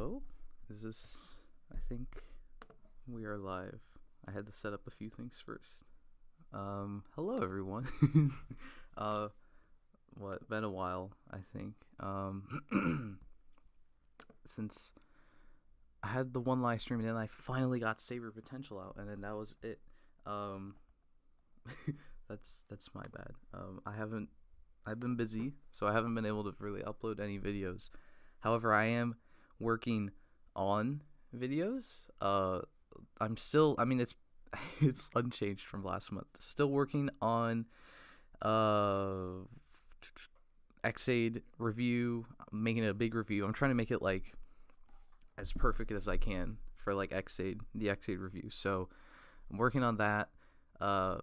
Hello? Is this... I think we are live. I had to set up a few things first. Hello everyone. Been a while, I think. Since I had the one live stream and then I finally got Saber Potential out and then that was it. That's my bad. I've been busy, so I haven't been able to really upload any videos. However, I am working on videos. It's unchanged from last month. Still working on Xaid review, making a big review. I'm trying to make it like as perfect as I can for like the Xaid review. So I'm working on that. I'll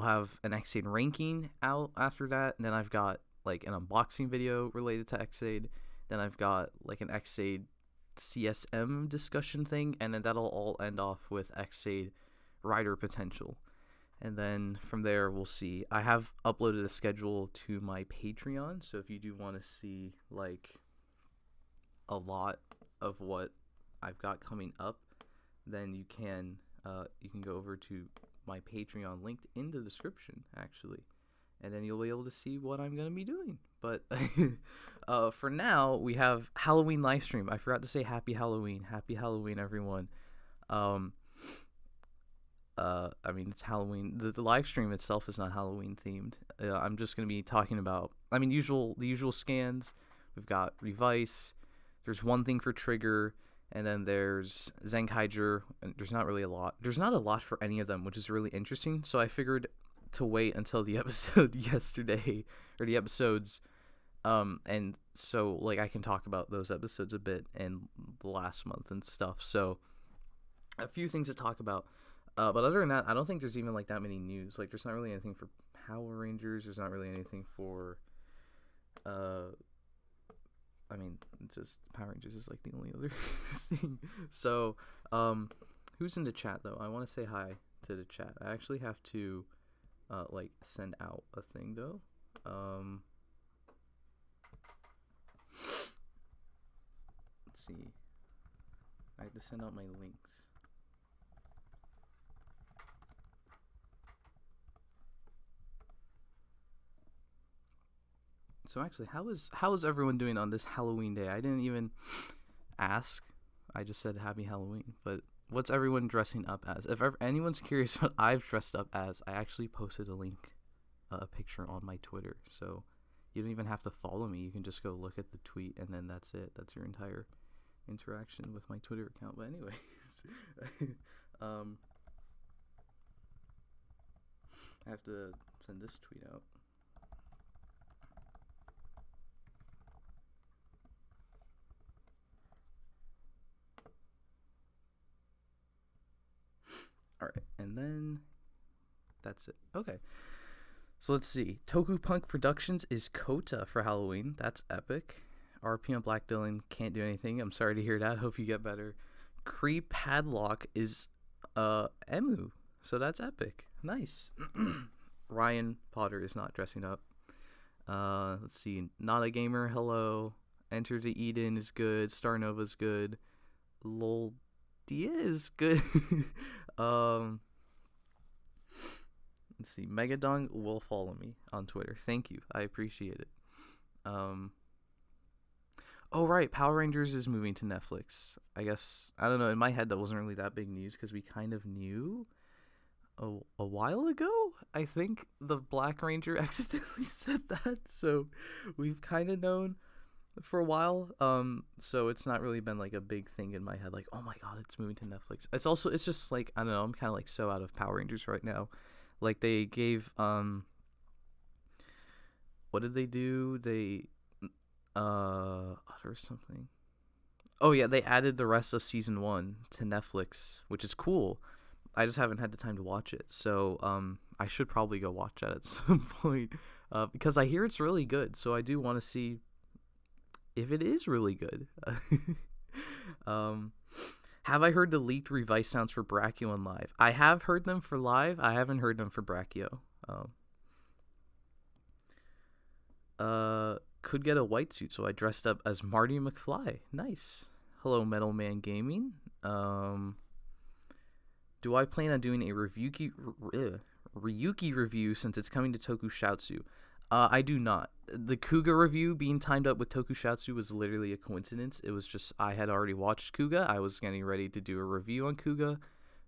have an Xaid ranking out after that, and then I've got like an unboxing video related to Xaid. Then I've got like an Xaid CSM discussion thing, and then that'll all end off with Xaid Rider Potential. And then from there, we'll see. I have uploaded a schedule to my Patreon, so if you do want to see like a lot of what I've got coming up, then you can go over to my Patreon linked in the description, actually, and then you'll be able to see what I'm gonna be doing. But for now, we have Halloween live stream. I forgot to say happy Halloween, everyone. It's Halloween. The live stream itself is not Halloween themed. I'm just gonna be talking about, the usual scans. We've got Revice. There's one thing for Trigger. And then there's Zenkaiger, and there's not a lot for any of them, which is really interesting. So I figured to wait until the episode yesterday, or the episodes, and so like I can talk about those episodes a bit and the last month and stuff. So a few things to talk about, but other than that, I don't think there's even like that many news. Like there's not really anything for Power Rangers. There's not really anything for just Power Rangers is like the only other thing. So, who's in the chat though? I want to say hi to the chat. I actually have to, send out a thing though. Let's see. I have to send out my links. So actually, how is everyone doing on this Halloween day? I didn't even ask. I just said happy Halloween. But what's everyone dressing up as? If anyone's curious what I've dressed up as, I actually posted a picture on my Twitter. So you don't even have to follow me. You can just go look at the tweet, and then that's it. That's your entire interaction with my Twitter account. But anyways, I have to send this tweet out. Alright, and then that's it. Okay. So let's see. Tokupunk Productions is Kota for Halloween. That's epic. RP on Black Dylan can't do anything. I'm sorry to hear that. Hope you get better. Kree Padlock is Emu. So that's epic. Nice. Ryan Potter is not dressing up. Let's see. Not a Gamer, hello. Enter the Eden is good. Star Nova's good. Lol Dia is good. Let's see. Megadong will follow me on Twitter. Thank you. I appreciate it. Oh, right. Power Rangers is moving to Netflix. I guess, I don't know. In my head, that wasn't really that big news because we kind of knew a while ago. I think the Black Ranger accidentally said that. So we've kind of known for a while. So it's not really been like a big thing in my head, like, oh my god, it's moving to Netflix. It's just like, I don't know, I'm kind of like so out of Power Rangers right now. Like they gave what did they do? They there was something. Oh yeah, they added the rest of season 1 to Netflix, which is cool. I just haven't had the time to watch it. So I should probably go watch that at some point, because I hear it's really good. So I do want to see if it is really good. Have I heard the leaked Revice sounds for Brachio in live? I have heard them for live. I haven't heard them for Brachio. Could get a white suit, so I dressed up as Marty McFly. Nice. hello Metal Man Gaming. Do I plan on doing a Ryuki review since it's coming to Tokusatsu? I do not. The Kuga review being timed up with Tokusatsu was literally a coincidence. It was just I had already watched Kuga. I was getting ready to do a review on Kuga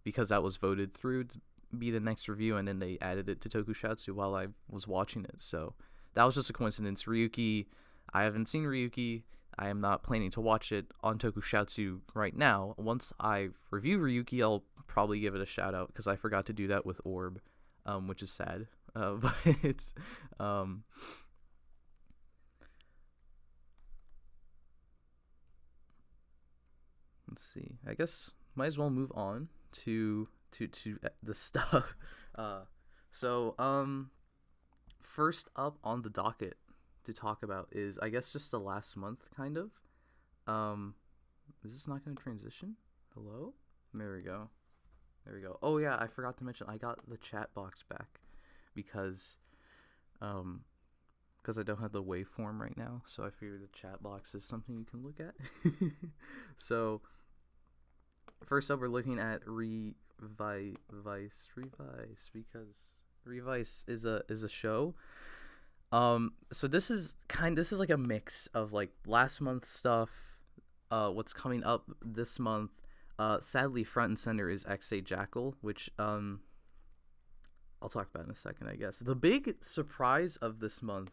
because that was voted through to be the next review, and then they added it to Tokusatsu while I was watching it. So that was just a coincidence. Ryuki, I haven't seen Ryuki. I am not planning to watch it on Tokusatsu right now. Once I review Ryuki, I'll probably give it a shout out because I forgot to do that with Orb, which is sad. But it's let's see. I guess might as well move on to the stuff. So first up on the docket to talk about is I guess just the last month kind of. Is this not going to transition? Hello? There we go. There we go. Oh yeah, I forgot to mention I got the chat box back because I don't have the waveform right now, so I figured the chat box is something you can look at. So first up, we're looking at Revice because Revice is a show. So this is like a mix of like last month's stuff, what's coming up this month. Sadly, front and center is X8 Jackal, which I'll talk about in a second, I guess. The big surprise of this month,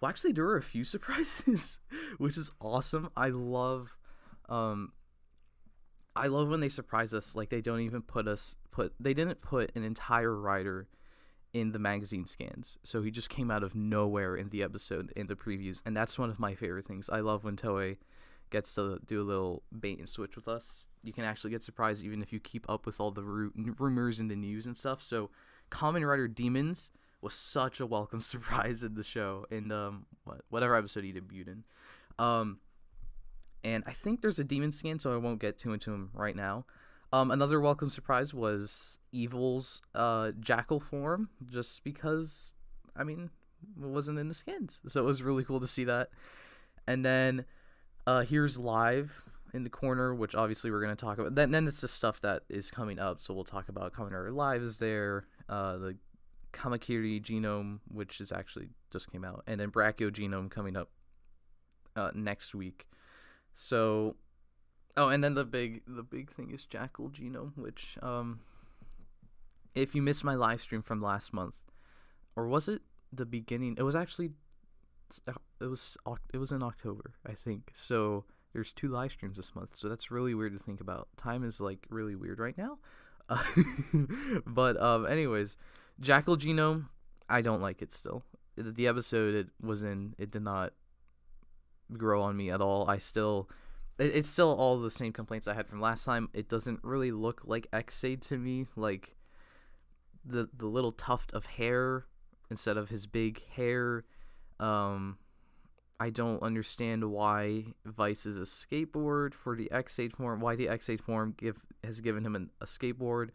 well, actually, there were a few surprises, which is awesome. I love when they surprise us. Like they don't even they didn't put an entire rider in the magazine scans, so he just came out of nowhere in the episode in the previews, and that's one of my favorite things. I love when Toei gets to do a little bait and switch with us. You can actually get surprised even if you keep up with all the rumors in the news and stuff. So Kamen Rider Demons was such a welcome surprise in the show, in whatever episode he debuted in. And I think there's a demon scan, so I won't get too into him right now. Another welcome surprise was Evil's Jackal form, just because, I mean, it wasn't in the skins. So it was really cool to see that. And then here's Live in the corner, which obviously we're going to talk about. Then it's the stuff that is coming up, so we'll talk about Kamen Rider Live is there, the Kamikiri genome, which is actually just came out, and then Brachio genome coming up next week. So, oh, and then the big thing is Jackal genome, which if you missed my live stream from last month, or was it the beginning? It was actually it was in October, I think. So there's 2 live streams this month, so that's really weird to think about. Time is like really weird right now. But anyways, Jackal genome, I don't like it still. The episode it was in, it did not grow on me at all. It's still all the same complaints I had from last time. It doesn't really look like X8 to me. Like the little tuft of hair instead of his big hair. I don't understand why Vice is a skateboard for the X8 form. Why the X8 form has given him a skateboard.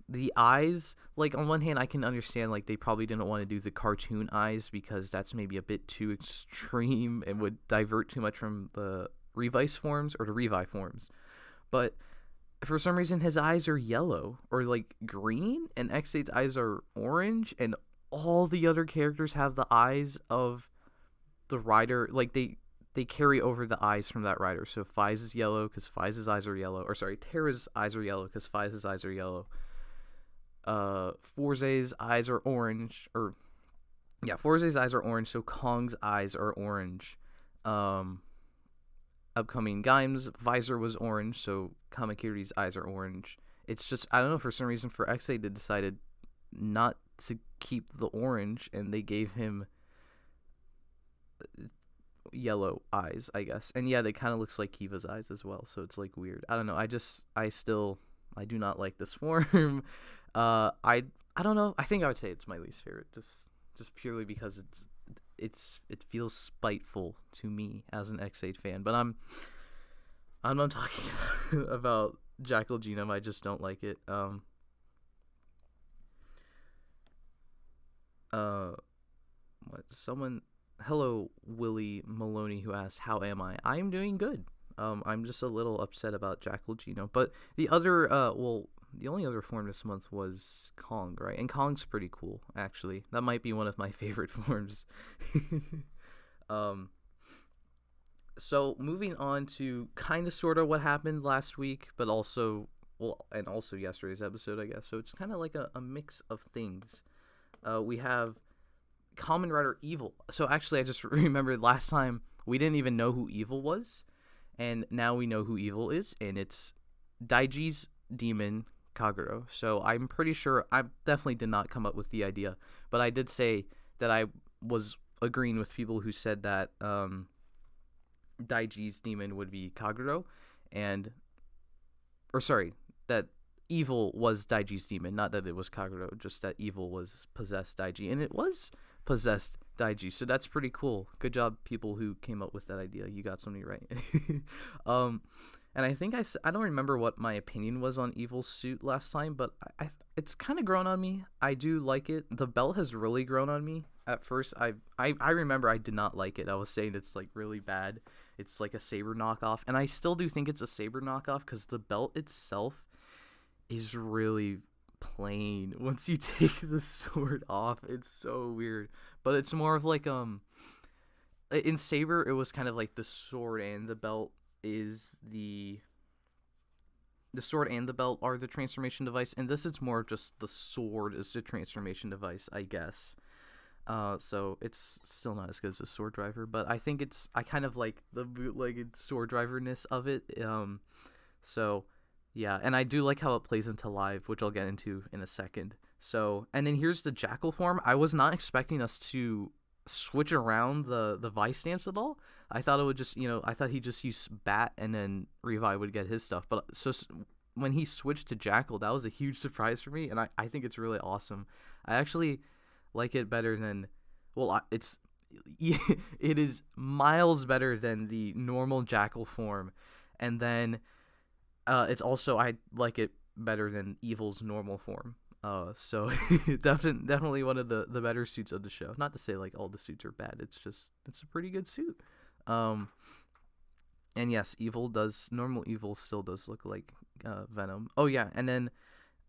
The eyes, like on one hand, I can understand like they probably didn't want to do the cartoon eyes because that's maybe a bit too extreme and would divert too much from the Revice forms or the Revi forms. But for some reason, his eyes are yellow or like green, and X8's eyes are orange, and all the other characters have the eyes of the rider. Like they carry over the eyes from that rider. So Faiz is yellow because Faiz's eyes are yellow. Or sorry, Terra's eyes are yellow because Faiz's eyes are yellow. Forze's eyes are orange. Forze's eyes are orange, so Kong's eyes are orange. Upcoming Gaim's visor was orange, so Kamikiri's eyes are orange. It's just, I don't know, for some reason for X8 they decided not to keep the orange, and they gave him yellow eyes, I guess. And yeah, they kind of looks like Kiva's eyes as well, so it's like weird. I don't know. I do not like this form. I don't know. I think I would say it's my least favorite, just purely because it feels spiteful to me as an X8 fan. But I'm not talking about Jackal genome. I just don't like it. Hello Willie Maloney, who asked, how am I? I'm doing good. I'm just a little upset about Jackal Genome. But the other, the only other form this month was Kong, right? And Kong's pretty cool, actually. That might be one of my favorite forms. So moving on to kind of sort of what happened last week, but also, and also yesterday's episode, I guess. So it's kind of like a mix of things. We have Kamen Rider Evil. So actually, I just remembered last time we didn't even know who Evil was, and now we know who Evil is, and it's Daiji's demon, Kagero. So I'm pretty sure I definitely did not come up with the idea, but I did say that I was agreeing with people who said that Daiji's demon would be Kagero, that Evil was Daiji's demon, not that it was Kagero, just that Evil was possessed Daiji, and it was possessed Daiji, so that's pretty cool. Good job, people who came up with that idea. You got something right. And I think I don't remember what my opinion was on Evil's suit last time, but it's kind of grown on me. I do like it. The belt has really grown on me. At first, I remember I did not like it. I was saying it's like really bad. It's like a Saber knockoff, and I still do think it's a Saber knockoff because the belt itself is really plain. Once you take the sword off, it's so weird. But it's more of like in Saber, it was kind of like the sword and the belt is the sword and the belt are the transformation device, and this is more just the sword is the transformation device, I guess. So it's still not as good as a sword driver, but I think I kind of like the bootlegged sword driverness of it. So yeah, and I do like how it plays into live, which I'll get into in a second. So, and then here's the Jackal form. I was not expecting us to switch around the Vice stance at all. I thought it would just, I thought he'd just use Bat and then Revive would get his stuff. But so when he switched to Jackal, that was a huge surprise for me, and I think it's really awesome. I actually like it better than, it is miles better than the normal Jackal form, and then it's also, I like it better than Evil's normal form. So definitely one of the better suits of the show. Not to say like all the suits are bad. It's a pretty good suit. And yes, normal Evil still does look like Venom. Oh yeah, and then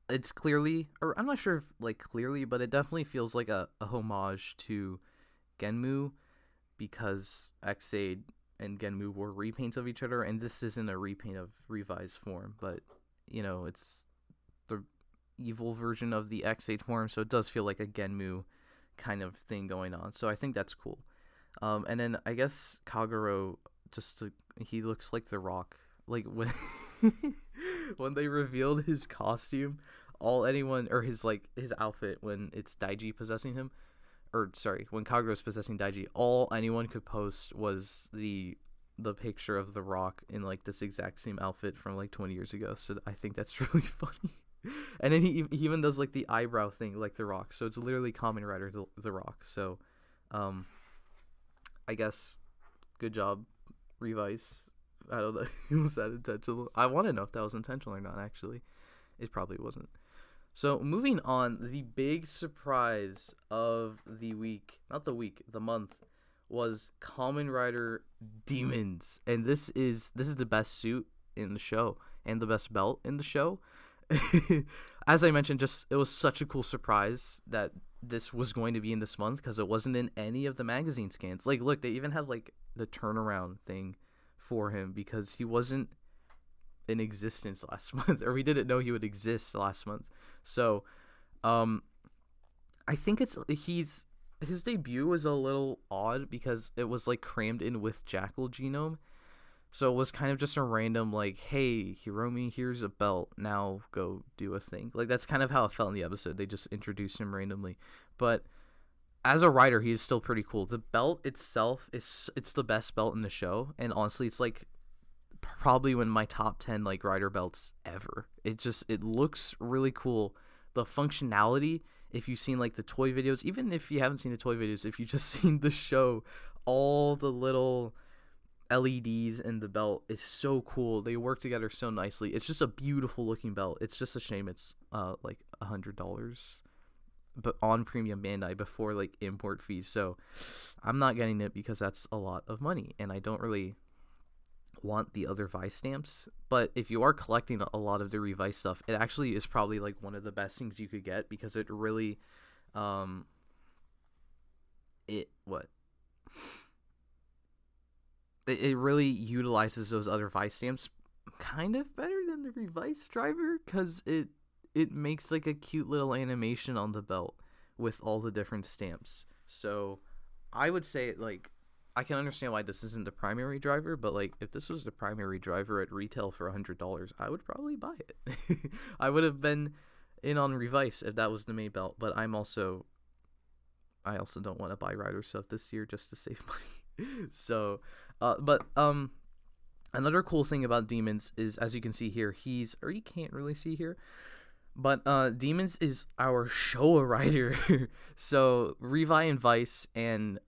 it's clearly, or I'm not sure if like clearly, but it definitely feels like a homage to Genmu, because Ex-Aid and Genmu were repaints of each other, and this isn't a repaint of Revi's form, but it's the Evil version of the Ex-Aid form, so it does feel like a Genmu kind of thing going on. So I think that's cool. And then I guess Kagero, he looks like The Rock. Like when when they revealed his costume, his outfit when it's Daiji possessing him, when Kagero's possessing Daiji, all anyone could post was the picture of The Rock in like this exact same outfit from like 20 years ago. So I think that's really funny. And then he even does like the eyebrow thing like The Rock. So it's literally Kamen Rider The Rock. So I guess good job, Revice. I don't know. Was that intentional? I want to know if that was intentional or not, actually. It probably wasn't. So moving on, the big surprise of the month was Kamen Rider Demons. And this is the best suit in the show and the best belt in the show. As I mentioned, it was such a cool surprise that this was going to be in this month because it wasn't in any of the magazine scans. Like, look, they even have like the turnaround thing for him because he wasn't in existence last month, or we didn't know he would exist last month. So I think his debut was a little odd because it was like crammed in with Jackal Genome. So it was kind of just a random like, hey, Hiromi, here's a belt, now go do a thing. Like, that's kind of how it felt in the episode. They just introduced him randomly. But as a rider, he is still pretty cool. The belt itself it's the best belt in the show, and honestly, it's like probably one of my top 10 like rider belts ever. It looks really cool. The functionality, if you've seen like the toy videos, even if you haven't seen the toy videos, if you just seen the show, all the little LEDs in the belt is so cool. They work together so nicely. It's just a beautiful looking belt. It's just a shame it's like $100, but on Premium Bandai before like import fees. So I'm not getting it because that's a lot of money, and I don't really want the other Vice stamps, but if you are collecting a lot of the Revice stuff, it actually is probably like one of the best things you could get, because it really it really utilizes those other Vice stamps kind of better than the Revice driver, because it makes like a cute little animation on the belt with all the different stamps. So I would say, like, I can understand why this isn't the primary driver, but like if this was the primary driver at retail for $100, I would probably buy it. I would have been in on Revice if that was the main belt, but I also don't want to buy Rider stuff this year just to save money. So another cool thing about Demons is, as you can see here, or you can't really see here, but Demons is our Showa Rider. So Revi and Vice and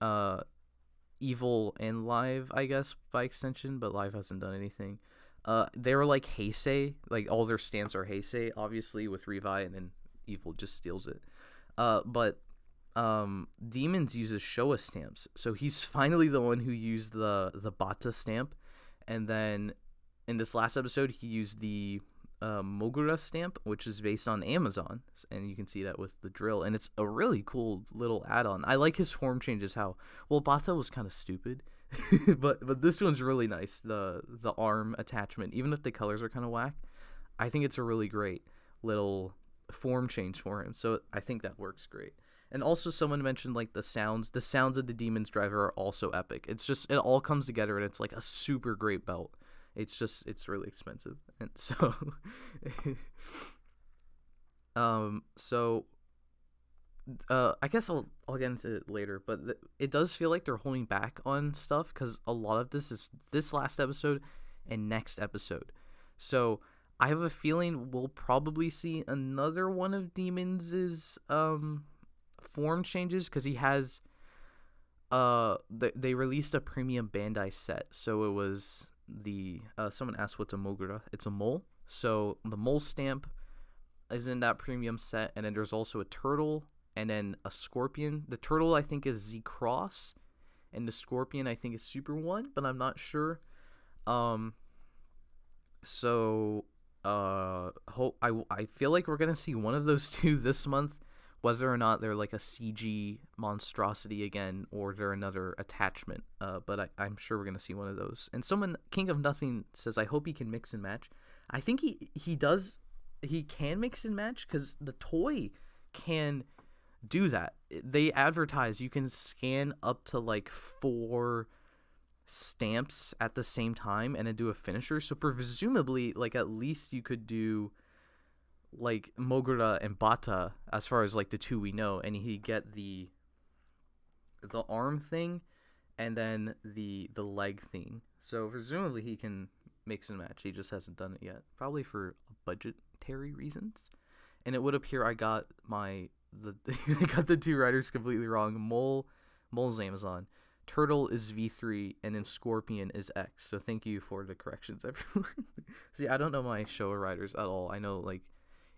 Evil and Live, I guess, by extension, but Live hasn't done anything. They were like Heisei, like all their stamps are Heisei, obviously, with Revi, and then Evil just steals it. But Demons uses Showa stamps, so he's finally the one who used the Bata stamp, and then in this last episode he used the Mogura stamp, which is based on Amazon, and you can see that with the drill, and it's a really cool little add-on. I like his form changes. Bata was kind of stupid, but this one's really nice. The arm attachment, even if the colors are kind of whack, I think it's a really great little form change for him, so I think that works great. And also someone mentioned like the sounds of the Demons driver are also epic. It's just, it all comes together, and it's like a super great belt. It's really expensive, and so I guess I'll get into it later, but it does feel like they're holding back on stuff, because a lot of this is this last episode and next episode. So I have a feeling we'll probably see another one of Demons' form changes, because he has they released a premium Bandai set. So it was someone asked what's a Mogura. It's a mole. So the mole stamp is in that premium set, and then there's also a turtle, and then a scorpion. The turtle I think is Z Cross, and the scorpion I think is Super One, but I'm not sure. I feel like we're gonna see one of those two this month, whether or not they're like a CG monstrosity again, or they're another attachment. But I'm sure we're going to see one of those. And someone, King of Nothing, says, I hope he can mix and match. I think he does. He can mix and match, because the toy can do that. They advertise you can scan up to like 4 stamps at the same time and then do a finisher. So presumably, like, at least you could do like Mogura and Bata, as far as like the two we know, and he get the arm thing and then the leg thing. So presumably he can mix and match. He just hasn't done it yet, probably for budgetary reasons. And it would appear I got I got the two riders completely wrong. Mole's Amazon, Turtle is V3, and then Scorpion is X. So thank you for the corrections, everyone. See, I don't know my Showa riders at all. I know like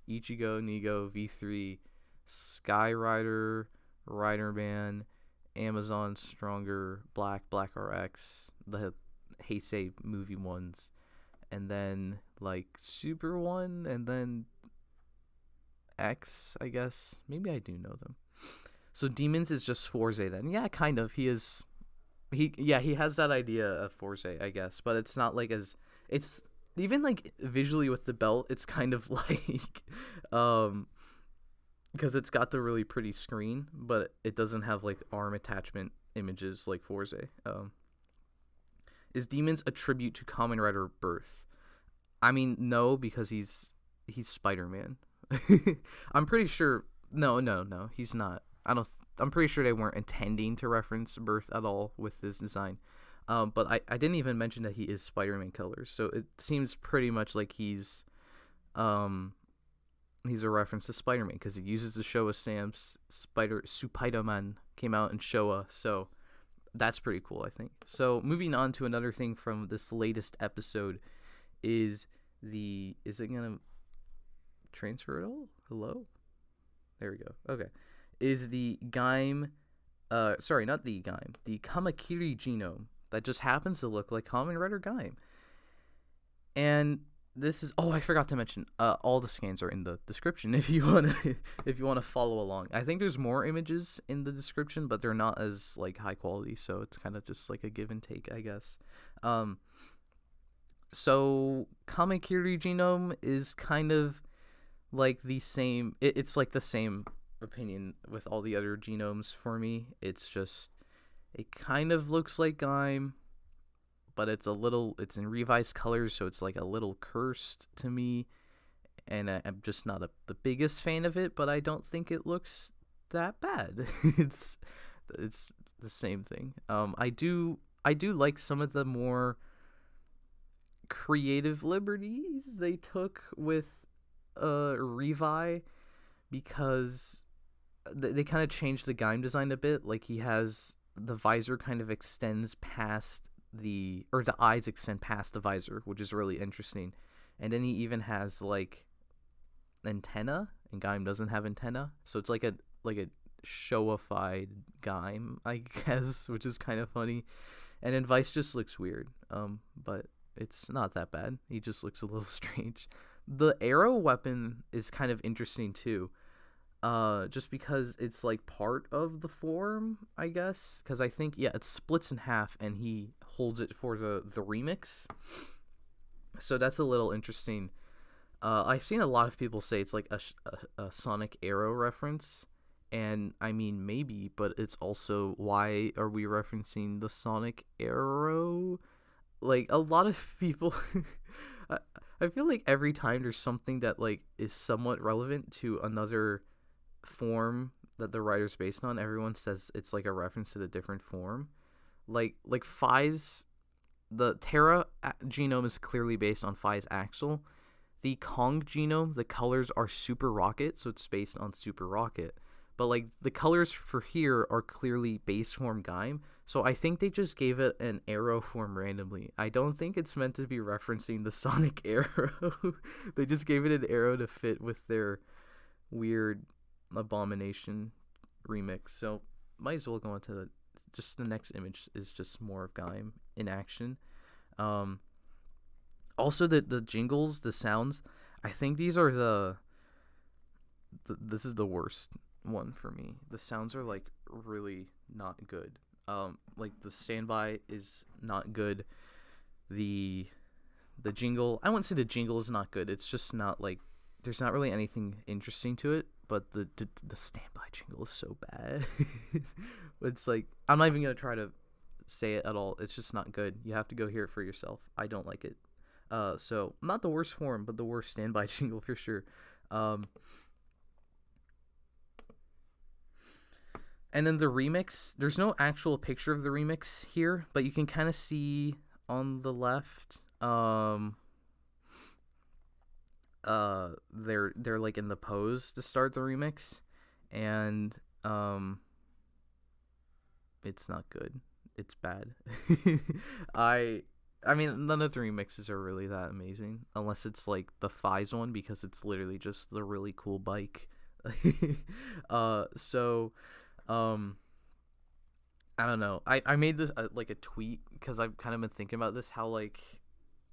Ichigo, Nigo, V3, Sky Rider, Riderman, Amazon, Stronger, Black RX, the Heisei movie ones, and then like Super One, and then X, I guess. Maybe I do know them. So Demons is just Forze then. Yeah, kind of. He has that idea of Forze, I guess, but it's not like it's even like visually with the belt, it's kind of like because it's got the really pretty screen, but it doesn't have like arm attachment images like Forze. Is Demons a tribute to Kamen Rider Birth? I mean, no, because he's Spider-Man. I'm pretty sure. No, he's not. I'm pretty sure they weren't intending to reference Birth at all with this design. But I didn't even mention that he is Spider-Man colors, so it seems pretty much like he's a reference to Spider-Man, because he uses the Showa stamps. Spider-Man came out in Showa, so that's pretty cool, I think. So moving on to another thing from this latest episode is is it gonna transfer at all? Hello? There we go. Okay. Is the Gaim, the Kamikiri genome that just happens to look like Kamen Rider Gaim. And this is, oh, I forgot to mention, all the scans are in the description if you want to if you want to follow along. I think there's more images in the description, but they're not as like high quality, so it's kind of just like a give and take, I guess. So Kamikiri genome is kind of like the same. It's like the same opinion with all the other genomes for me. It's just, it kind of looks like Gaim, but it's in revised colors, so it's like a little cursed to me, and I'm just not the biggest fan of it, but I don't think it looks that bad. it's the same thing. I do like some of the more creative liberties they took with Revi, because they kind of changed the Gaim design a bit. Like, he has the visor kind of extends past the eyes extend past the visor, which is really interesting. And then he even has like antenna, and Gaim doesn't have antenna, so it's like a showified Gaim, I guess, which is kind of funny. And then Vice just looks weird, but it's not that bad. He just looks a little strange. The arrow weapon is kind of interesting too, just because it's like part of the form, I guess, because I think, yeah, it splits in half and he holds it for the remix, so that's a little interesting. I've seen a lot of people say it's like a Sonic Arrow reference, and I mean, maybe, but it's also, why are we referencing the Sonic Arrow? Like, a lot of people I feel like every time there's something that like is somewhat relevant to another form that the writer's based on, everyone says it's like a reference to the different form. Like Phi's, the Terra genome is clearly based on Phi's Axel. The Kong genome, the colors are Super Rocket, so it's based on Super Rocket. But like the colors for here are clearly base form Gaim, so I think they just gave it an arrow form randomly. I don't think it's meant to be referencing the Sonic Arrow. They just gave it an arrow to fit with their weird Abomination remix. So might as well go on to just the next image is just more of Gaim in action. Also the jingles, the sounds, I think these are this is the worst one for me. The sounds are like really not good. Like the standby is not good. The jingle, I wouldn't say the jingle is not good. It's just not like, there's not really anything interesting to it, but the standby jingle is so bad. It's like, I'm not even gonna try to say it at all. It's just not good. You have to go hear it for yourself. I don't like it. So not the worst form, but the worst standby jingle for sure. And then the remix, there's no actual picture of the remix here, but you can kind of see on the left, they're like in the pose to start the remix, and it's not good. It's bad. I mean, none of the remixes are really that amazing, unless it's like the Phi's one, because it's literally just the really cool bike. I don't know. I made this like a tweet because I've kind of been thinking about this, how like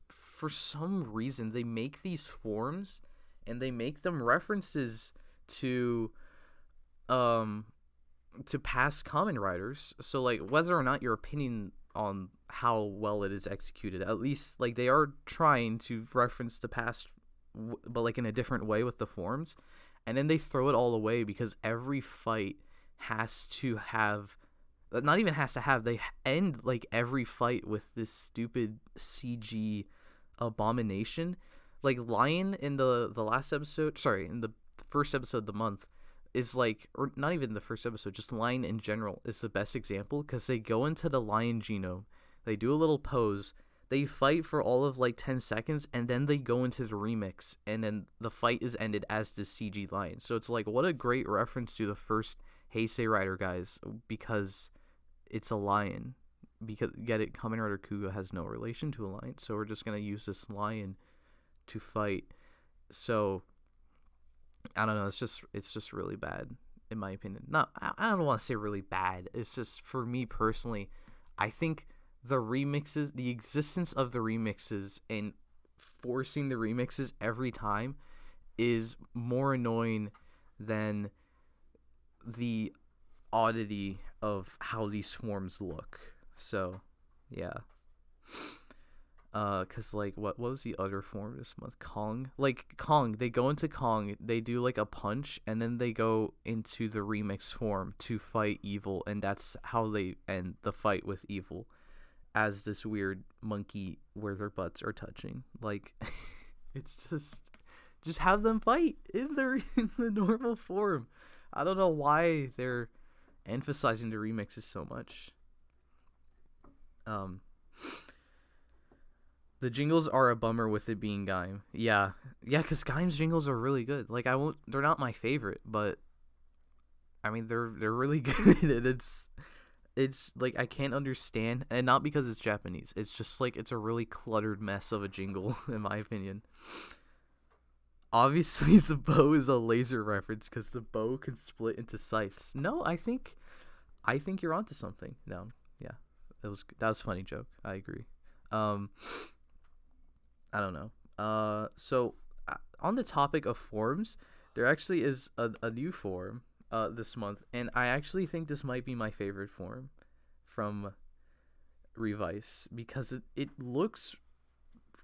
for some reason they make these forms and they make them references to past Kamen Riders. So like, whether or not your opinion on how well it is executed, at least like they are trying to reference the past, but like in a different way with the forms, and then they throw it all away because every fight has to have, not even has to have, they end like every fight with this stupid CG abomination. Like Lion in the last episode, sorry, in the first episode of the month, is like, or not even the first episode, just Lion in general is the best example, because they go into the Lion genome, they do a little pose, they fight for all of like 10 seconds, and then they go into the remix, and then the fight is ended as the CG Lion. So it's like, what a great reference to the first Heisei Rider guys, because it's a lion. Because, get it, Kamen Rider Kuga has no relation to a lion, so we're just gonna use this lion to fight. So I don't know, it's just really bad in my opinion. Not, I don't want to say really bad, it's just, for me personally, I think the remixes, the existence of the remixes, and forcing the remixes every time is more annoying than the oddity of how these forms look. So, yeah. Cause like what was the other form this month? Kong. Like Kong, they go into Kong, they do like a punch, and then they go into the remix form to fight Evil, and that's how they end the fight with Evil, as this weird monkey where their butts are touching. Like, it's just have them fight in the normal form. I don't know why they're emphasizing the remixes so much. The jingles are a bummer with it being Gaim. Yeah, because Gaim's jingles are really good. Like, they're not my favorite, but I mean they're really good. And it's like I can't understand, and not because it's Japanese. It's just like it's a really cluttered mess of a jingle, in my opinion. Obviously, the bow is a laser reference because the bow can split into scythes. No, I think you're onto something. No, yeah, that was a funny joke. I agree. I don't know. So on the topic of forms, there actually is a new form this month, and I actually think this might be my favorite form from Revice because it looks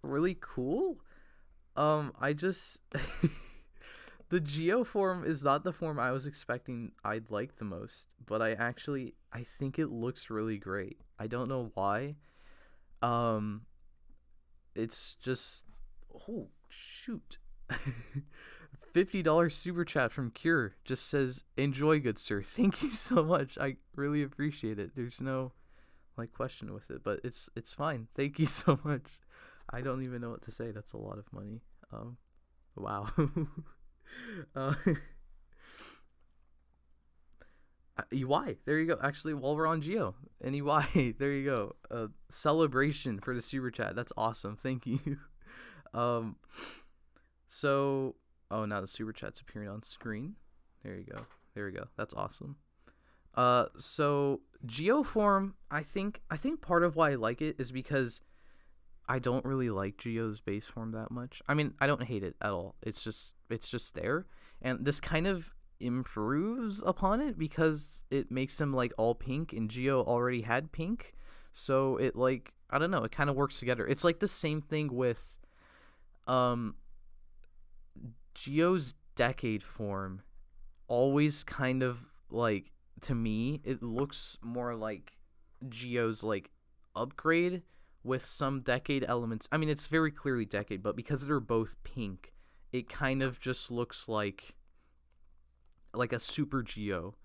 really cool. I just the Geo form is not the form I was expecting I'd like the most, but I think it looks really great. I don't know why. It's just, oh shoot. $50 super chat from Cure just says, "Enjoy, good sir." Thank you so much. I really appreciate it. There's no like question with it, but it's fine. Thank you so much. I don't even know what to say. That's a lot of money. Wow. EY, there you go. Actually, while we're on Geo, and EY, there you go. Celebration for the super chat. That's awesome. Thank you. So, oh, now the super chat's appearing on screen. There you go. There we go. That's awesome. So Geo form, I think part of why I like it is because I don't really like Geo's base form that much. I mean, I don't hate it at all. It's just there, and this kind of improves upon it because it makes them like all pink, and Geo already had pink, so it like, I don't know, it kind of works together. It's like the same thing with Geo's Decade form. Always kind of like, to me, it looks more like Geo's like upgrade with some Decade elements. I mean, it's very clearly Decade, but because they're both pink, it kind of just looks like a super Geo,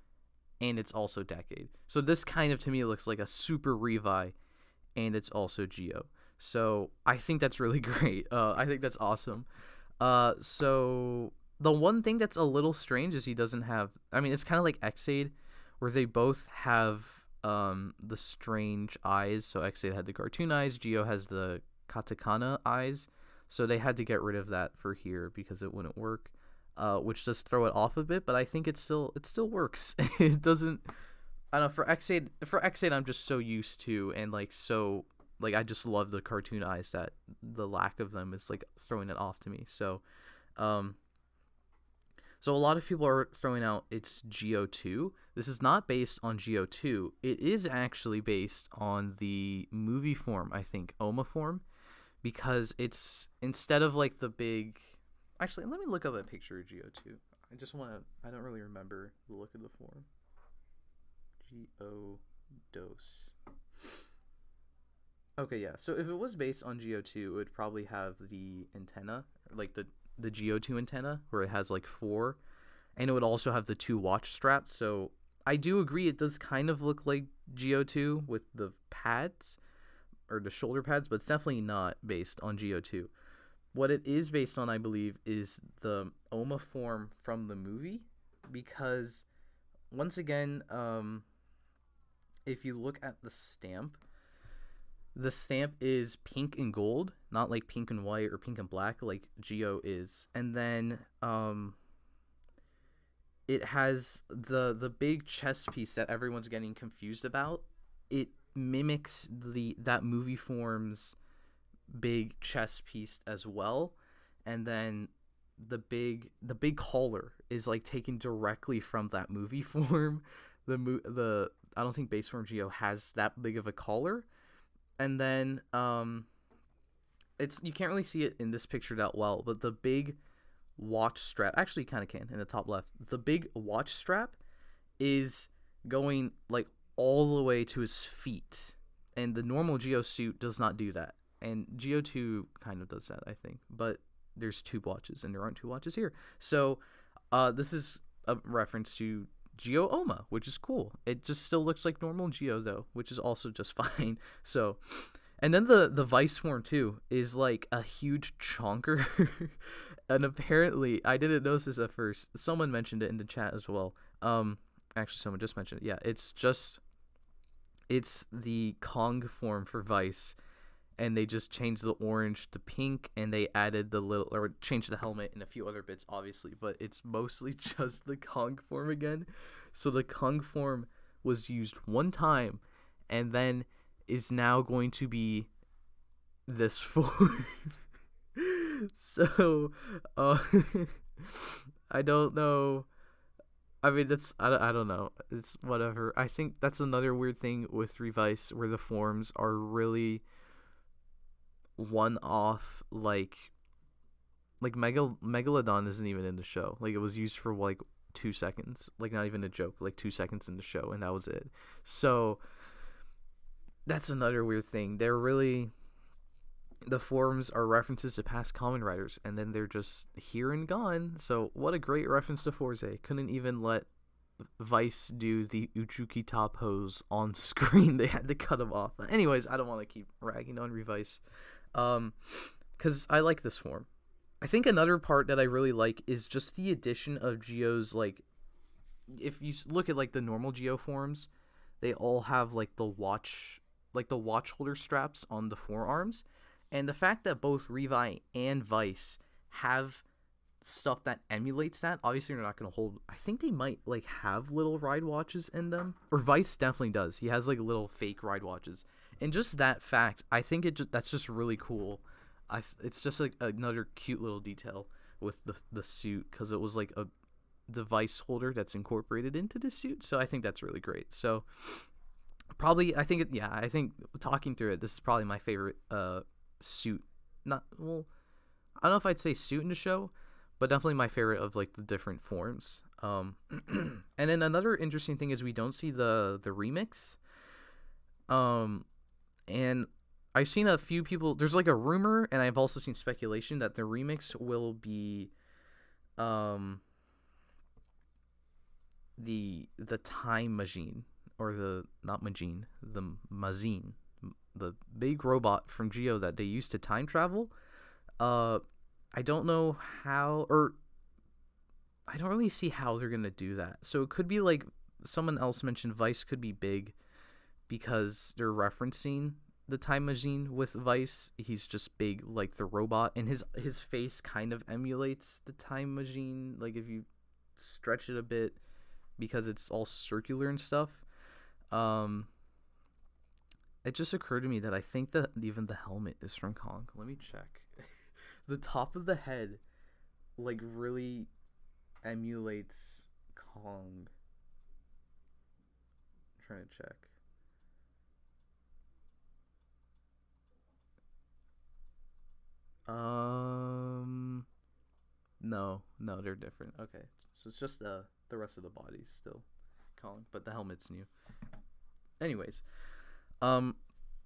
and it's also Decade. So this kind of, to me, looks like a super Revi, and it's also Geo. So I think that's really great. I think that's awesome. So the one thing that's a little strange is he doesn't have, I mean, it's kind of like Xade, where they both have the strange eyes. So Xade had the cartoon eyes, Geo has the katakana eyes. So they had to get rid of that for here because it wouldn't work. Which does throw it off a bit, but I think it still works. It doesn't, I don't know, for Xade I'm just so used to, and like, so like, I just love the cartoon eyes that the lack of them is like throwing it off to me. So so a lot of people are throwing out it's Geo 2. This is not based on Geo 2. It is actually based on the movie form, I think, Oma form, because it's, instead of like the big, actually, let me look up a picture of Geo 2. I don't really remember the look of the form. Geo Dos. Okay, yeah. So if it was based on Geo 2, it would probably have the antenna, like the Geo 2 antenna, where it has like 4, and it would also have the 2 watch straps. So I do agree it does kind of look like Geo 2 with the pads, or the shoulder pads, but it's definitely not based on Geo 2. What it is based on, I believe, is the Oma form from the movie, because once again, if you look at the stamp is pink and gold, not like pink and white or pink and black like Geo is. And then it has the big chest piece that everyone's getting confused about. It mimics that movie form's big chest piece as well, and then the big collar is like taken directly from that movie form. The I don't think base form Geo has that big of a collar, and then it's you can't really see it in this picture that well, but the big watch strap, actually you kind of can in the top left, the big watch strap is going like all the way to his feet, and the normal Geo suit does not do that, and Geo 2 kind of does that, I think, but there's 2 watches and there aren't 2 watches here. So this is a reference to Geo Oma, which is cool. It just still looks like normal Geo though, which is also just fine. So, and then the Vice form too is like a huge chonker. And apparently I didn't notice this at first. Someone mentioned it in the chat as well. Actually someone just mentioned it. Yeah, it's the Kong form for Vice, and they just changed the orange to pink, and they added changed the helmet and a few other bits, obviously, but it's mostly just the Kong form again. So the Kong form was used one time, and then is now going to be this form. So, I don't know. I mean, I don't know. It's whatever. I think that's another weird thing with Revice, where the forms are really one-off. Like Megalodon isn't even in the show. Like, it was used for like 2 seconds. Like, not even a joke. Like 2 seconds in the show, and that was it. So that's another weird thing. The forms are references to past Kamen Riders, and then they're just here and gone. So what a great reference to Forze. Couldn't even let Vice do the Uchuki top hose on screen. They had to cut him off. Anyways, I don't want to keep ragging on Revice, because I like this form. I think another part that I really like is just the addition of Geo's, like, if you look at like the normal Geo forms, they all have like the watch holder straps on the forearms. And the fact that both Revi and Vice have stuff that emulates that, obviously they're not going to hold, I think they might like have little ride watches in them, or Vice definitely does. He has like little fake ride watches, and just that fact, I think that's just really cool. It's just like another cute little detail with the suit, because it was like a device holder that's incorporated into the suit. So I think that's really great. So probably, I think talking through it, this is probably my favorite suit. I don't know if I'd say suit in the show, but definitely my favorite of like the different forms. And then another interesting thing is we don't see the remix. And I've seen a few people, there's like a rumor, and I've also seen speculation that the remix will be the time machine, or the Mazine, the big robot from Geo that they used to time travel. I don't know how, or I don't really see how they're gonna do that. So it could be like someone else mentioned, Vice could be big because they're referencing the time machine with Vice. He's just big like the robot, and his face kind of emulates the time machine, like if you stretch it a bit, because it's all circular and stuff. It just occurred to me that I think that even the helmet is from Kong. Let me check. The top of the head like really emulates Kong. I'm trying to check. No, they're different. Okay, so it's just the rest of the body's still Kong, but the helmet's new. Anyways,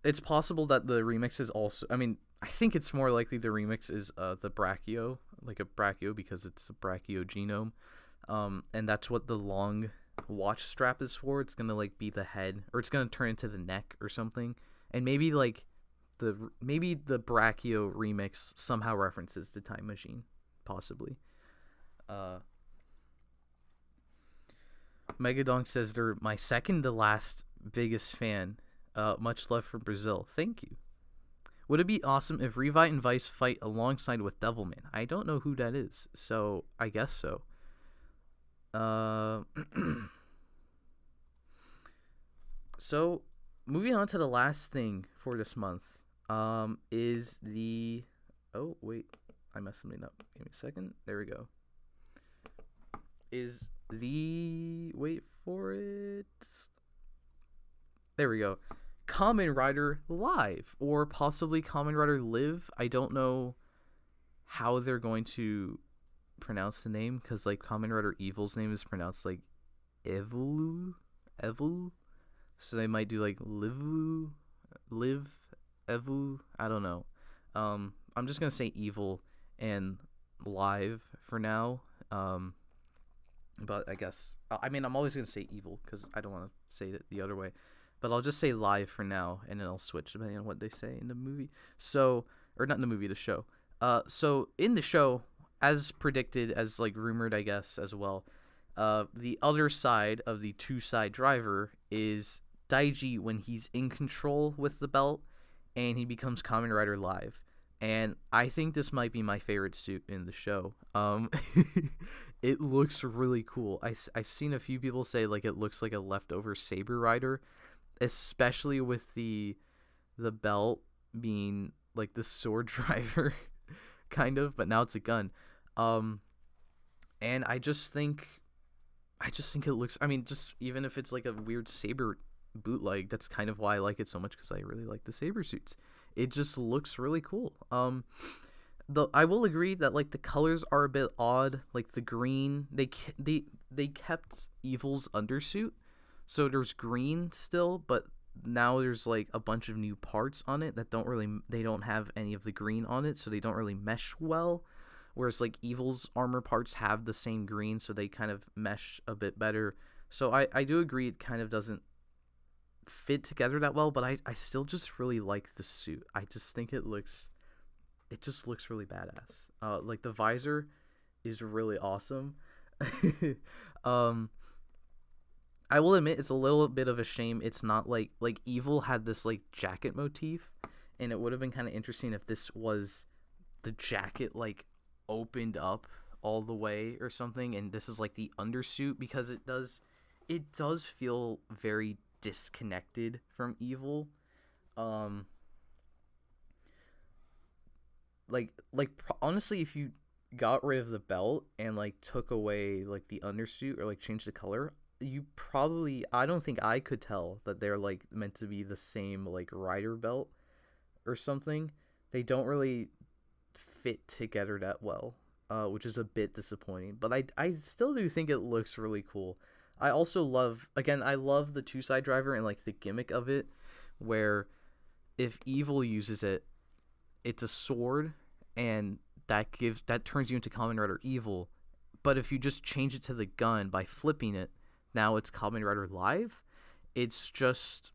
it's possible that the remix is also, I mean, I think it's more likely the remix is the Brachio, like a Brachio, because it's a Brachio genome. And that's what the long watch strap is for. It's gonna like be the head, or it's gonna turn into the neck or something. And maybe like the Brachio remix somehow references the time machine, possibly. Megadonk says they're my second to last biggest fan. Much love from Brazil. Thank you. Would it be awesome if Revi and Vice fight alongside with Devilman? I don't know who that is, so I guess so. So moving on to the last thing for this month. is the... Oh, wait. I messed something up. Give me a second. There we go. Is the... Wait for it. There we go. Kamen Rider Live, or possibly Kamen Rider Live. I don't know how they're going to pronounce the name, because like Kamen Rider Evil's name is pronounced like Evil, so they might do like Live, Evu. I don't know. I'm just gonna say Evil and Live for now. But I guess I'm always gonna say Evil because I don't want to say it the other way. But I'll just say Live for now, and then I'll switch depending on what they say in the movie. So, or not in the movie, the show. So in the show, as predicted, as like rumored, I guess as well, the other side of the two-side driver is Daiji when he's in control with the belt, and he becomes Kamen Rider Live. And I think this might be my favorite suit in the show. It looks really cool. I've seen a few people say like it looks like a leftover Saber Rider, especially with the belt being like the sword driver kind of, but now it's a gun. And I just think it looks, just even if it's like a weird Saber bootleg, that's kind of why I like it so much, because I really like the Saber suits. It just looks really cool. I will agree that like the colors are a bit odd. Like the green, they kept Evil's undersuit, so there's green still, but now there's like a bunch of new parts on it that they don't have any of the green on it, so they don't really mesh well. Whereas like Evil's armor parts have the same green, so they kind of mesh a bit better. So I do agree it kind of doesn't fit together that well, but I still just really like the suit. I just think it just looks really badass. Like the visor is really awesome. I will admit it's a little bit of a shame it's not like Evil had this like jacket motif, and it would have been kind of interesting if this was the jacket like opened up all the way or something, and this is like the undersuit, because it does feel very disconnected from Evil. Honestly, if you got rid of the belt and like took away like the undersuit or like changed the color, I don't think I could tell that they're like meant to be the same like rider belt or something. They don't really fit together that well, which is a bit disappointing, but I still do think it looks really cool. I also love the two-side driver and like the gimmick of it, where if Evil uses it, it's a sword, and that turns you into Kamen Rider Evil. But if you just change it to the gun by flipping it, now it's Kamen Rider Live. It's just,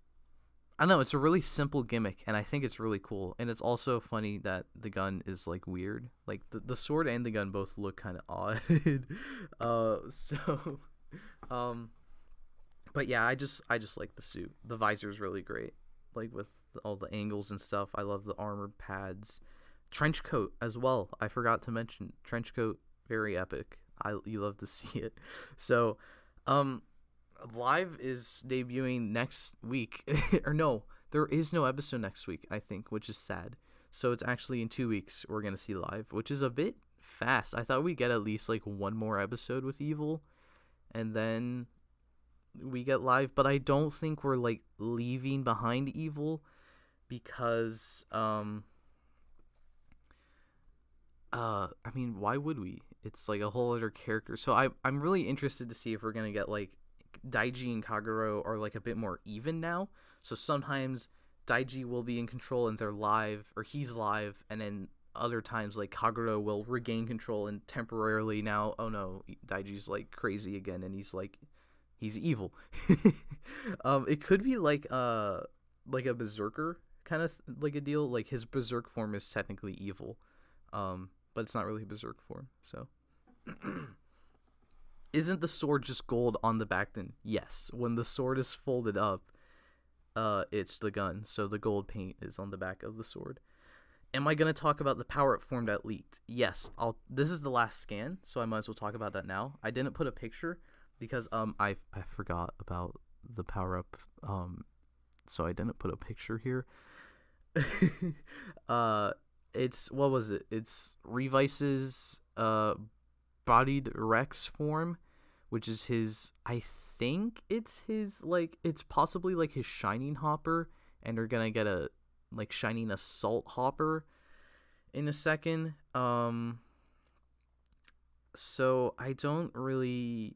I don't know, it's a really simple gimmick, and I think it's really cool. And it's also funny that the gun is like weird. Like the sword and the gun both look kind of odd. But yeah, I just like the suit. The visor's really great, like with all the angles and stuff. I love the armor pads. Trench coat as well, I forgot to mention. Trench coat, very epic. You love to see it. So Live is debuting next week. Or no, there is no episode next week, I think, which is sad. So it's actually in 2 weeks we're gonna see Live, which is a bit fast. I thought we'd get at least like one more episode with Evil, and then we get Live. But I don't think we're like leaving behind Evil, because why would we? It's like a whole other character. So I'm really interested to see if we're gonna get like Daiji and Kagero are like a bit more even now. So sometimes Daiji will be in control and they're live, or he's live, and then other times like Kagero will regain control and temporarily now, oh no, Daiji's like crazy again and he's evil. It could be like a berserker kind of like a deal. Like his berserk form is technically evil, but it's not really berserk form. So isn't the sword just gold on the back then? Yes. When the sword is folded up, it's the gun. So the gold paint is on the back of the sword. Am I going to talk about the power-up form that leaked? Yes. This is the last scan, so I might as well talk about that now. I didn't put a picture because I forgot about the power-up, so I didn't put a picture here. uh, it's what was it? It's Revice's bodied Rex form, which is his. I think it's his like it's possibly like his shining hopper, and they're gonna get a like shining assault hopper in a second. So I don't really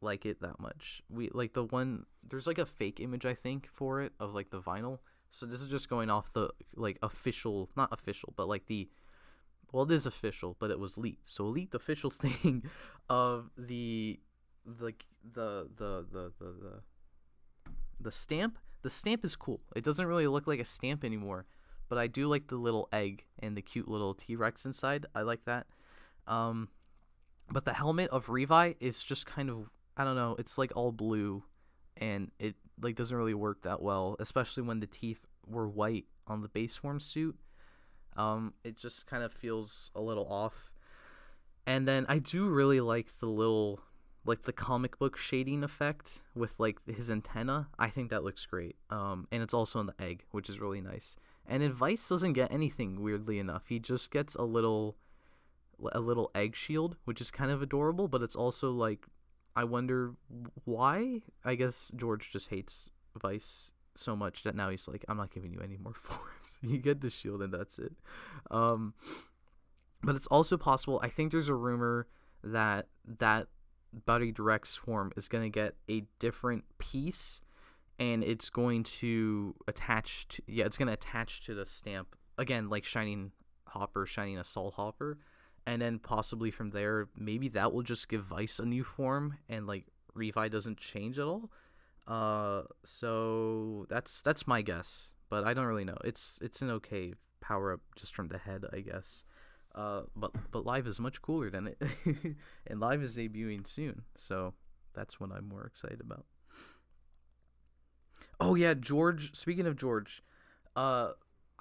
like it that much. We like the one there's like a fake image I think for it of like the vinyl. So this is just going off the like official, not official, but like the well it is official, but it was leaked. So leaked official thing of the like the stamp. The stamp is cool. It doesn't really look like a stamp anymore, but I do like the little egg and the cute little T-Rex inside. I like that. But the helmet of Revi is just kind of, I don't know, it's like all blue, and it like doesn't really work that well, especially when the teeth were white on the base form suit. It just kind of feels a little off. And then I do really like the little, like the comic book shading effect with like his antenna. I think that looks great. And it's also in the egg, which is really nice. And Vice doesn't get anything, weirdly enough. He just gets a little egg shield, which is kind of adorable, but it's also like, I wonder why. I guess George just hates Vice so much that now he's like, I'm not giving you any more forms. You get the shield and that's it. But it's also possible, I think there's a rumor that Buddy Direct's form is going to get a different piece, and it's going to attach to the stamp again, like Shining Hopper, Shining Assault Hopper, and then possibly from there maybe that will just give Vice a new form, and like Revi doesn't change at all. So that's my guess, but I don't really know. It's an okay power up just from the head, I guess. But Live is much cooler than it, and Live is debuting soon, so that's what I'm more excited about. Oh yeah, George. Speaking of George, I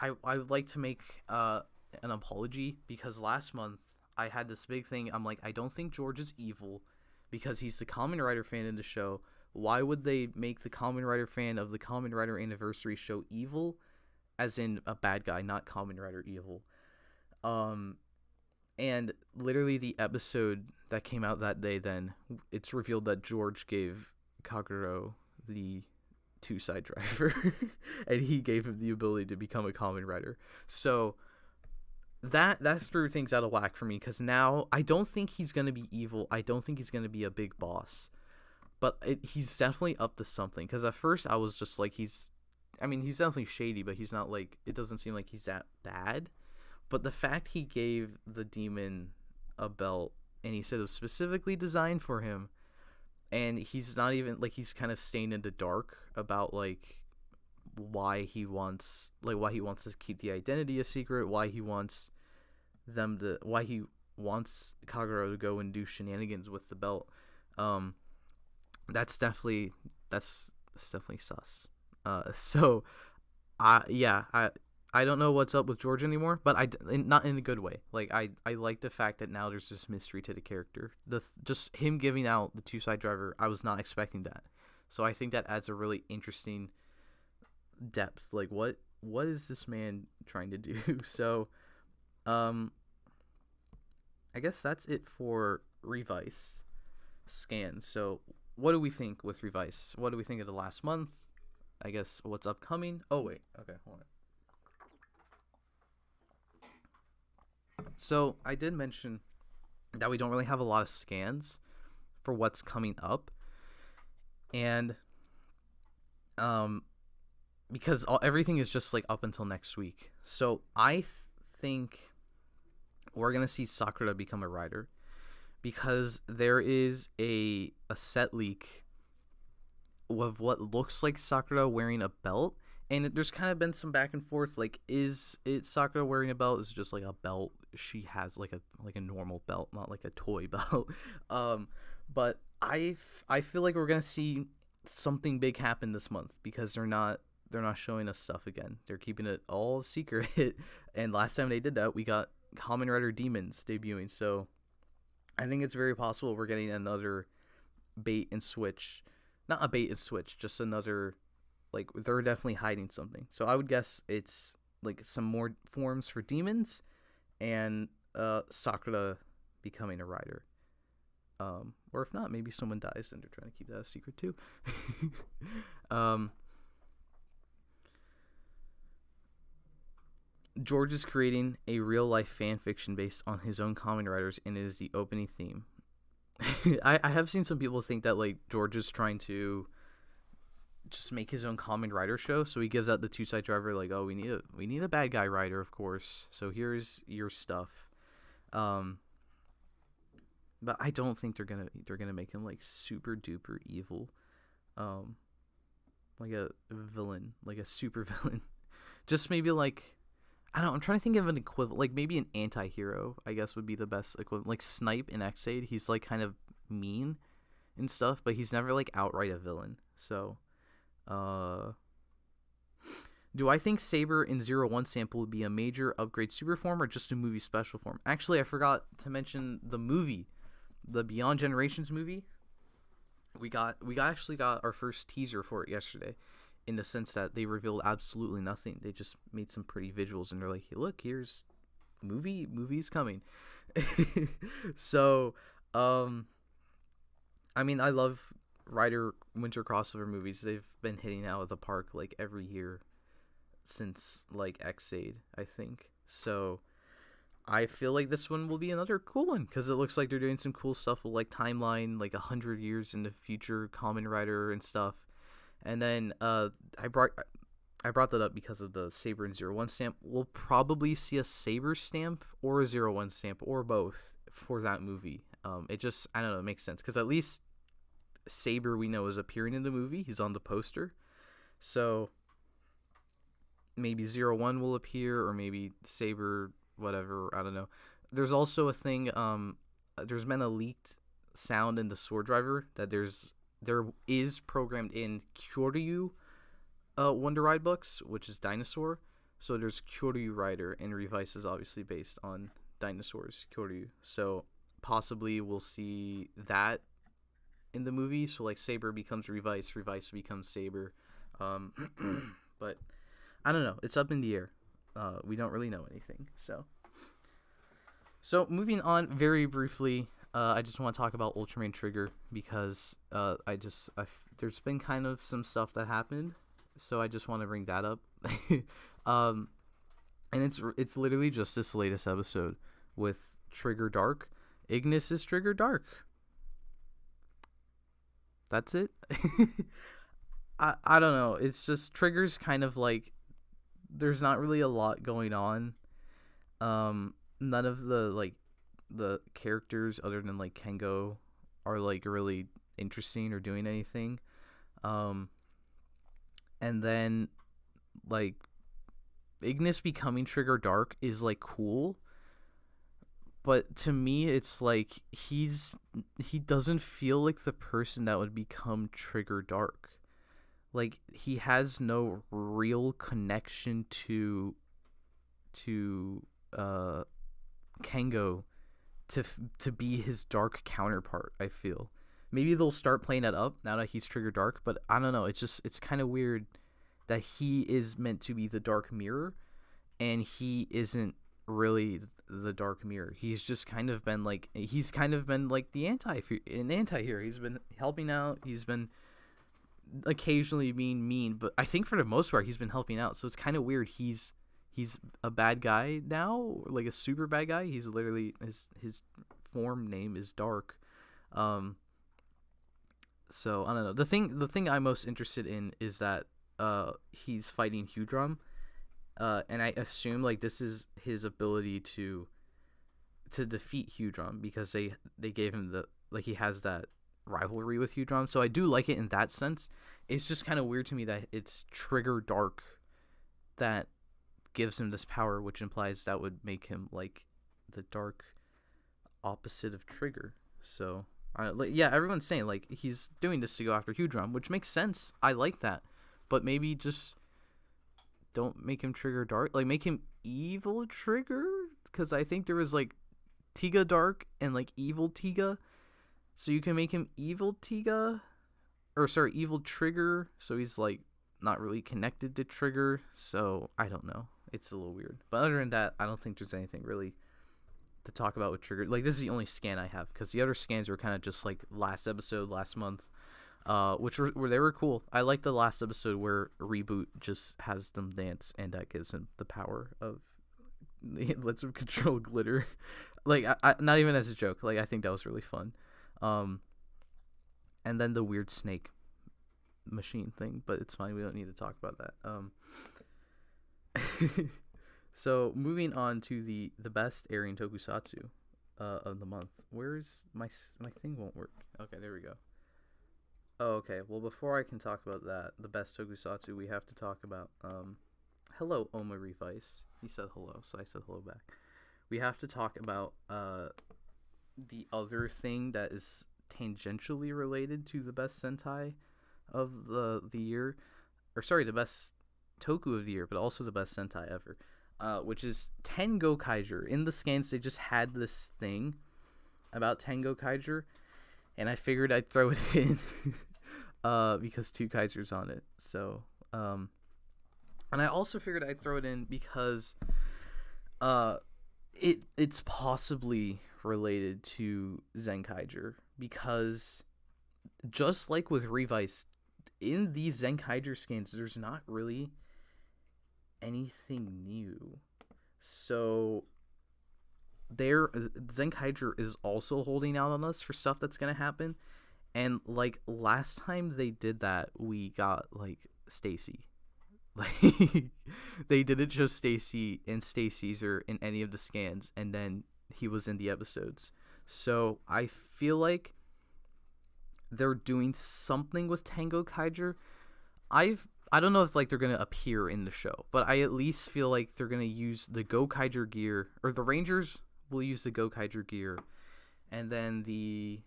would like to make an apology, because last month I had this big thing. I'm like, I don't think George is evil because he's the Kamen Rider fan in the show. Why would they make the Kamen Rider fan of the Kamen Rider Anniversary show evil, as in a bad guy, not Kamen Rider Evil? And literally the episode that came out that day, then it's revealed that George gave Kagero the two-side driver, and he gave him the ability to become a Kamen Rider. So that threw things out of whack for me, because now I don't think he's gonna be evil. I don't think he's gonna be a big boss, but he's definitely up to something. Because at first I was just like, he's definitely shady, but he's not like, it doesn't seem like he's that bad. But the fact he gave the demon a belt, and he said it was specifically designed for him, and he's not even like, he's kind of staying in the dark about like why he wants to keep the identity a secret, why he wants Kagero to go and do shenanigans with the belt. That's definitely sus. So I don't know what's up with George anymore, but not in a good way. Like I like the fact that now there's this mystery to the character. Just him giving out the two-side driver, I was not expecting that. So I think that adds a really interesting depth. Like what is this man trying to do? So I guess that's it for Revice scan. So what do we think with Revice? What do we think of the last month? I guess what's upcoming? Oh wait, okay, hold on. So I did mention that we don't really have a lot of scans for what's coming up, and because everything is just like up until next week. So I think we're gonna see Sakura become a rider, because there is a set leak of what looks like Sakura wearing a belt. And there's kind of been some back and forth, like, is it Sakura wearing a belt? Is it just like a belt she has, like a normal belt, not like a toy belt? But I feel like we're gonna see something big happen this month, because they're not showing us stuff again. They're keeping it all secret. And last time they did that, we got Kamen Rider Demons debuting. So I think it's very possible we're getting another bait and switch. Not a bait and switch, just another. Like, they're definitely hiding something. So I would guess it's like some more forms for demons, and Sakura becoming a rider. Or if not, maybe someone dies and they're trying to keep that a secret too. George is creating a real life fan fiction based on his own Kamen Riders, and it is the opening theme. I have seen some people think that like George is trying to just make his own Kamen Rider show, so he gives out the two-side driver like, oh, we need a bad guy rider, of course. So here's your stuff. But I don't think they're gonna make him like super duper evil, like a villain, like a super villain. Just maybe like, I don't know, I'm trying to think of an equivalent, like maybe an anti-hero, I guess would be the best equivalent. Like Snipe in X-Aid, he's like kind of mean and stuff, but he's never like outright a villain. So, do I think Saber in 01 sample would be a major upgrade super form or just a movie special form? Actually, I forgot to mention the movie, the Beyond Generations movie. We actually got our first teaser for it yesterday, in the sense that they revealed absolutely nothing. They just made some pretty visuals, and they're like, hey, look, here's movie's coming. So, I mean, I love Rider winter crossover movies. They've been hitting out of the park like every year since like X-Aid, I think. So I feel like this one will be another cool one, because it looks like they're doing some cool stuff with like timeline, like 100 years in the future Kamen Rider and stuff. And then I brought that up because of the Saber and 01 stamp. We'll probably see a Saber stamp or a 01 stamp or both for that movie. It just, I don't know, it makes sense, because at least Saber we know is appearing in the movie. He's on the poster. So maybe 01 will appear, or maybe Saber, whatever, I don't know. There's also a thing, there's been a leaked sound in the Sword Driver that there is programmed in Kyoryu Wonder Ride books, which is Dinosaur. So there's Kyoryu Rider, and Revice is obviously based on dinosaurs, Kyoryu. So possibly we'll see that in the movie. So like Saber becomes Revice, Revice becomes Saber. But I don't know. It's up in the air. We don't really know anything. So moving on very briefly, I just want to talk about Ultraman Trigger, because there's been kind of some stuff that happened, so I just want to bring that up. And it's literally just this latest episode with Trigger Dark. Ignis is Trigger Dark. That's it. I don't know. It's just Trigger's kind of like, there's not really a lot going on. None of the characters other than like Kengo are like really interesting or doing anything. And then like Ignis becoming Trigger Dark is like cool, but to me it's like he doesn't feel like the person that would become Trigger Dark. Like, he has no real connection to Kengo to be his dark counterpart, I feel. Maybe they'll start playing that up now that he's Trigger Dark, but I don't know. It's kind of weird that he is meant to be the Dark Mirror, and he isn't really the Dark Mirror. He's kind of been like the anti-hero. He's been helping out. He's been occasionally being mean, but I think for the most part he's been helping out. So it's kind of weird. He's a bad guy now, like a super bad guy. He's literally his form name is Dark. So I don't know. The thing I'm most interested in is that he's fighting Hudram, and I assume like this is his ability to defeat Hudram, because they gave him he has that rivalry with Hudram. So I do like it in that sense. It's just kind of weird to me that it's Trigger Dark that gives him this power, which implies that would make him like the dark opposite of Trigger. So yeah, everyone's saying like he's doing this to go after Hudram, which makes sense. I like that, but maybe just don't make him Trigger Dark. Like, make him Evil Trigger, because I think there was like Tiga Dark and like Evil Tiga. So you can make him Evil Tiga, or sorry, Evil Trigger. So he's like not really connected to Trigger. So I don't know. it's a little weird. But other than that, I don't think there's anything really to talk about with Trigger. Like, this is the only scan I have, because the other scans were kind of just like last episode, last month, which were they were cool. I like the last episode where Reboot just has them dance, and that gives him the power of, it lets him control glitter. Like, I not even as a joke. Like, I think that was really fun. And then the weird snake machine thing, but it's fine. We don't need to talk about that. So moving on to the best airing tokusatsu of the month. Where's my thing won't work. Okay, there we go. Oh, okay. Well, before I can talk about that, the best tokusatsu, we have to talk about hello, Oma Revice. He said hello, so I said hello back. We have to talk about the other thing that is tangentially related to the best Sentai of the year, or sorry, the best Toku of the year, but also the best Sentai ever, which is Tengo Kaiger. In the scans, they just had this thing about Tengo Kaiger, and I figured I'd throw it in because two Kaisers on it. So, and I also figured I'd throw it in because it's possibly related to Zenkaiger, because just like with Revice, in these Zenkaiger scans, there's not really anything new. So Zenkaiger is also holding out on us for stuff that's gonna happen. And like last time they did that, we got like Stacy. Like, they didn't show Stacy and Stay Caesar in any of the scans, and then he was in the episodes. So I feel like they're doing something with Tengo Kaiger. I don't know if like they're gonna appear in the show, but I at least feel like they're gonna use the Gokaiger gear, or the Rangers will use the Gokaiger gear, and then the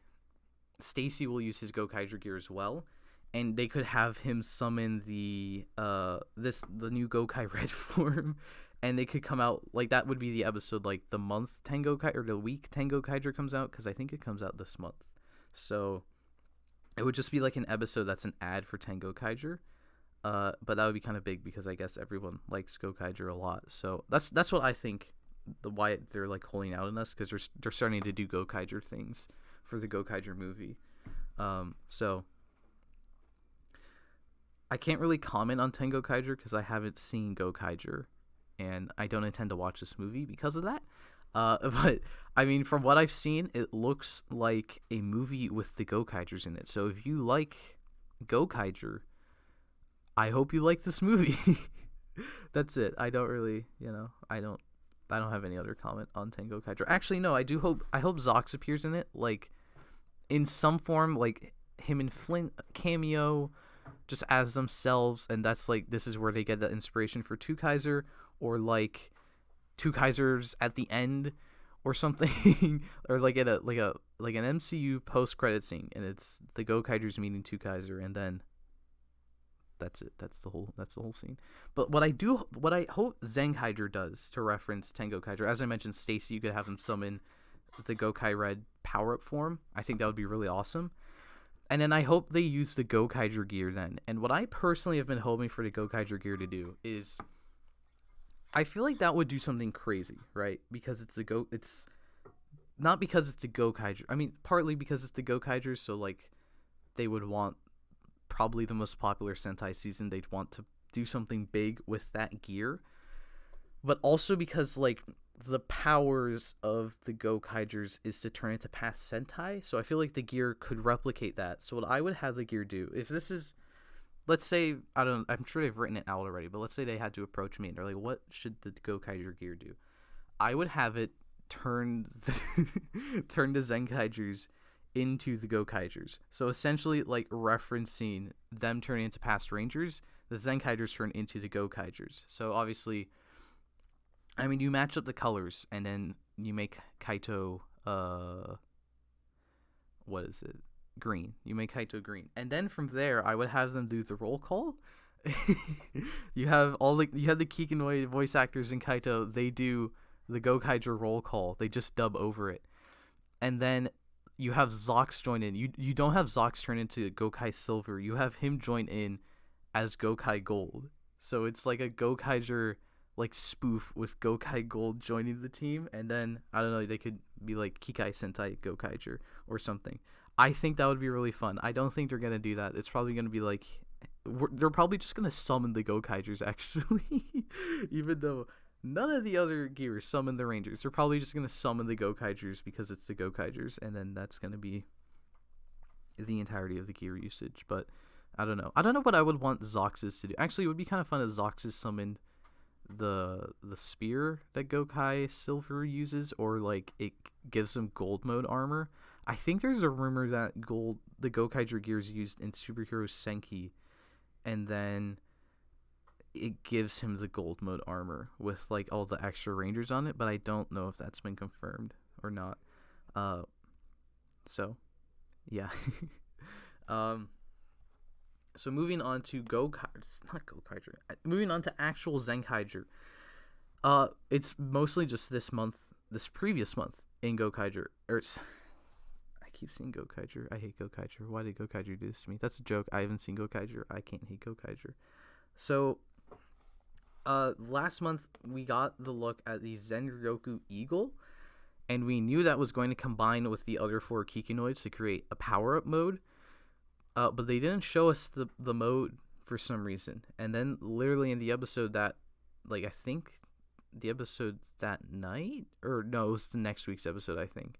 Stacy will use his Gokaiger gear as well, and they could have him summon the new Gokai Red form, and they could come out like that would be the episode, like the month Tengo Kaiger, or the week Tengo Kaiger comes out, because I think it comes out this month. So it would just be like an episode that's an ad for Tengo Kaiger. But that would be kind of big, because I guess everyone likes Gokaiger a lot. So that's what I think, why they're like holding out on us, because they're starting to do Gokaiger things for the Gokaiger movie. So I can't really comment on Tengo Kaiger because I haven't seen Gokaiger, and I don't intend to watch this movie because of that. But I mean, from what I've seen, it looks like a movie with the Gokaigers in it. So if you like Gokaiger, I hope you like this movie. That's it. I don't really, I don't have any other comment on Tengo Kaiger. Actually, no, I hope Zox appears in it, like in some form, like him and Flint cameo just as themselves, and that's like, this is where they get the inspiration for Two Kaiser, or like Two Kaisers at the end or something. Or like an MCU post-credit scene, and it's the Gokaigers meeting Two Kaiser, and then that's it. That's the whole scene. But what I hope Zenkaiger does to reference Tengo Kaiger, as I mentioned, Stacy, you could have him summon the Gokai Red power-up form. I think that would be really awesome. And then I hope they use the Gokaiger gear then. And what I personally have been hoping for the Gokaiger gear to do is, I feel like that would do something crazy, right? Because it's not because it's the Gokaiger. I mean, partly because it's the Gokaigers, so like they would want, probably the most popular Sentai season, they'd want to do something big with that gear. But also because like the powers of the Gokaigers is to turn into past Sentai, so I feel like the gear could replicate that. So what I would have the gear do, if this is, let's say, I'm sure they've written it out already, but let's say they had to approach me and they're like, what should the Gokaiger gear do? I would have it turn the Zenkaigers into the Gokaigers. So essentially, like, referencing them turning into past Rangers, the Zenkaigers turn into the Gokaigers. So obviously, I mean, you match up the colors, and then you make Kaito, green. You make Kaito green. And then from there, I would have them do the roll call. you have the Kikinoid voice actors in Kaito, they do the Gokaiger roll call. They just dub over it. And then you have Zox join in. You don't have Zox turn into Gokai Silver. You have him join in as Gokai Gold. So it's like a Gokaiger like spoof with Gokai Gold joining the team, and then I don't know, they could be like Kikai Sentai Gokaiger or something. I think that would be really fun. I don't think they're gonna do that. It's probably gonna be like they're probably just gonna summon the Gokaigers actually, even though none of the other gears summon the Rangers. They're probably just gonna summon the Gokaigers because it's the Gokaigers, and then that's gonna be the entirety of the gear usage. But I don't know. I don't know what I would want Zoxes to do. Actually, it would be kind of fun if Zoxes summoned the spear that Gokai Silver uses, or like it gives him gold mode armor. I think there's a rumor that the Gokaiger gear is used in Superhero Senki, and then it gives him the gold mode armor with like all the extra rangers on it, but I don't know if that's been confirmed or not. So yeah. So moving on to moving on to actual Zenkaiger. It's mostly just this previous month in Gokaiger. I keep seeing Gokaiger. I hate Gokaiger. Why did Gokaiger do this to me? That's a joke. I haven't seen Gokaiger. I can't hate Gokaiger. So, last month we got the look at the Zenryoku Eagle, and we knew that was going to combine with the other 4 Kikinoids to create a power-up mode. But they didn't show us the mode for some reason. And then literally in the episode that, like, I think the episode that night? Or no, it was the next week's episode, I think.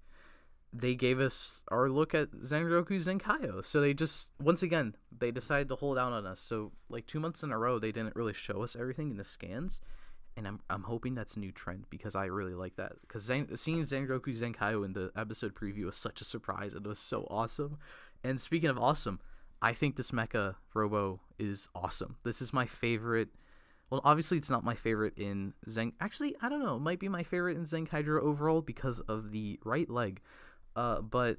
They gave us our look at Zenryoku Zenkaiger. So they just, once again, they decided to hold out on us. So, like, 2 months in a row, they didn't really show us everything in the scans. And I'm hoping that's a new trend, because I really like that. Because seeing Zenryoku Zenkaiger in the episode preview was such a surprise. It was so awesome. And speaking of awesome, I think this mecha robo is awesome. This is my favorite. Well, obviously it's not my favorite in Actually, I don't know. It might be my favorite in Zenkaiger overall because of the right leg. But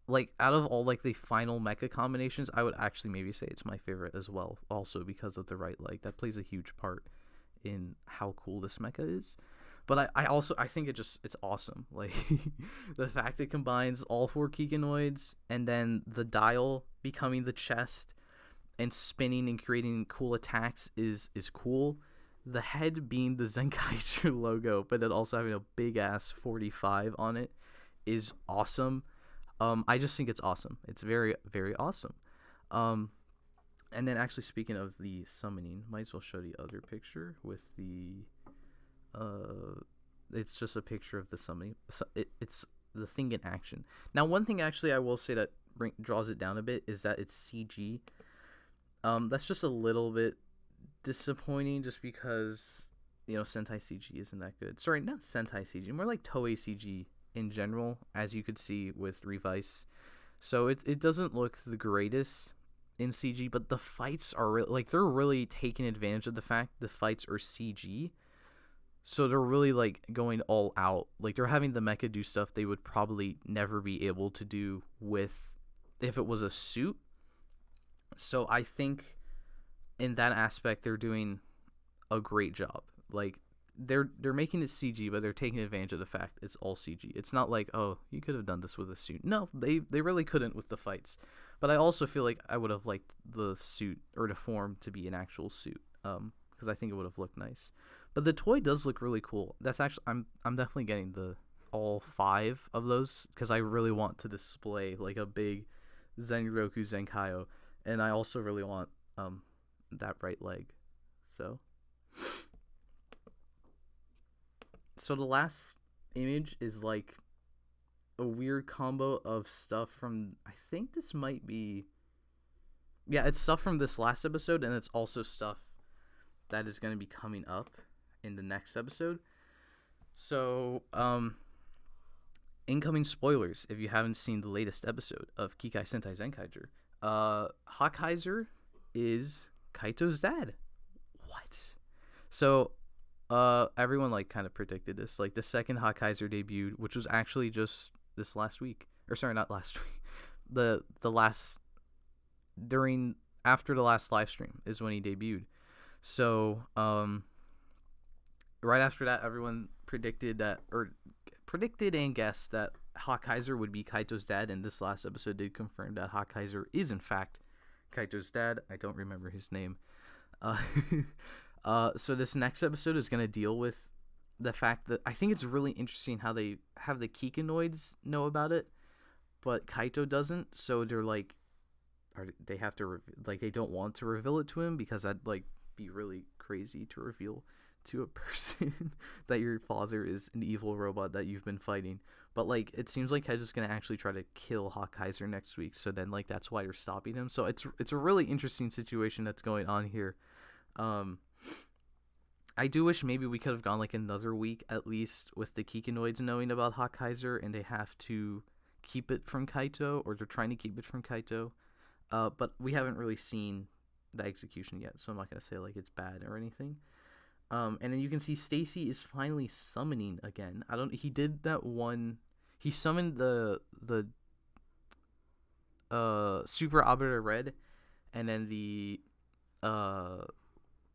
like out of all like the final mecha combinations, I would actually maybe say it's my favorite as well. Also because of the right leg. That plays a huge part in how cool this mecha is. But I think it's awesome. Like the fact it combines all 4 Kikinoids, and then the dial becoming the chest and spinning and creating cool attacks is cool. The head being the Zenkaiger logo, but then also having a big ass 45 on it is awesome. I just think it's awesome. It's very, very awesome. And then actually speaking of the summoning, might as well show the other picture with the it's just a picture of the summoning. It's the thing in action. Now, one thing actually I will say that draws it down a bit is that it's CG. That's just a little bit disappointing, just because Sentai CG isn't that good. Sorry, not Sentai CG, more like Toei CG in general, as you could see with Revice. So it doesn't look the greatest in CG, but the fights are they're really taking advantage of the fact the fights are CG. So they're really like going all out. Like they're having the mecha do stuff they would probably never be able to do if it was a suit. So I think in that aspect they're doing a great job. Like they're making it CG, but they're taking advantage of the fact it's all CG. It's not like, oh, you could have done this with a suit. No, they really couldn't with the fights. But I also feel like I would have liked the suit or the form to be an actual suit, because I think it would have looked nice. But the toy does look really cool. That's actually I'm definitely getting all 5 of those, because I really want to display like a big Zenryoku Zenkaiger, and I also really want that right leg. So the last image is like a weird combo of stuff from, I think this might be, yeah, it's stuff from this last episode, and it's also stuff that is going to be coming up in the next episode. So incoming spoilers if you haven't seen the latest episode of Kikai Sentai Zenkaiger. Gokaiger is Kaito's dad. What? So everyone like kind of predicted this. Like the second Gokaiger debuted, which was actually just this last week, or sorry, not last week, after the last live stream is when he debuted. So right after that, everyone predicted and guessed that Gokaiger would be Kaito's dad, and this last episode did confirm that Gokaiger is in fact Kaito's dad. I don't remember his name. So this next episode is gonna deal with the fact that I think it's really interesting how they have the Kikinoids know about it, but Kaito doesn't. So they're like, they have to like they don't want to reveal it to him because that'd like be really crazy to reveal to a person that your father is an evil robot that you've been fighting. But like it seems like Kaito's gonna actually try to kill Gokaiger next week. So then like that's why you're stopping him. So it's a really interesting situation that's going on here. I do wish maybe we could have gone like another week at least with the Kikinoids knowing about Gokaiger and they have to keep it from Kaito, or they're trying to keep it from Kaito. But we haven't really seen the execution yet, so I'm not gonna say like it's bad or anything. And then you can see Stacy is finally summoning again. He did that one. He summoned the Super Obiter Red, and then the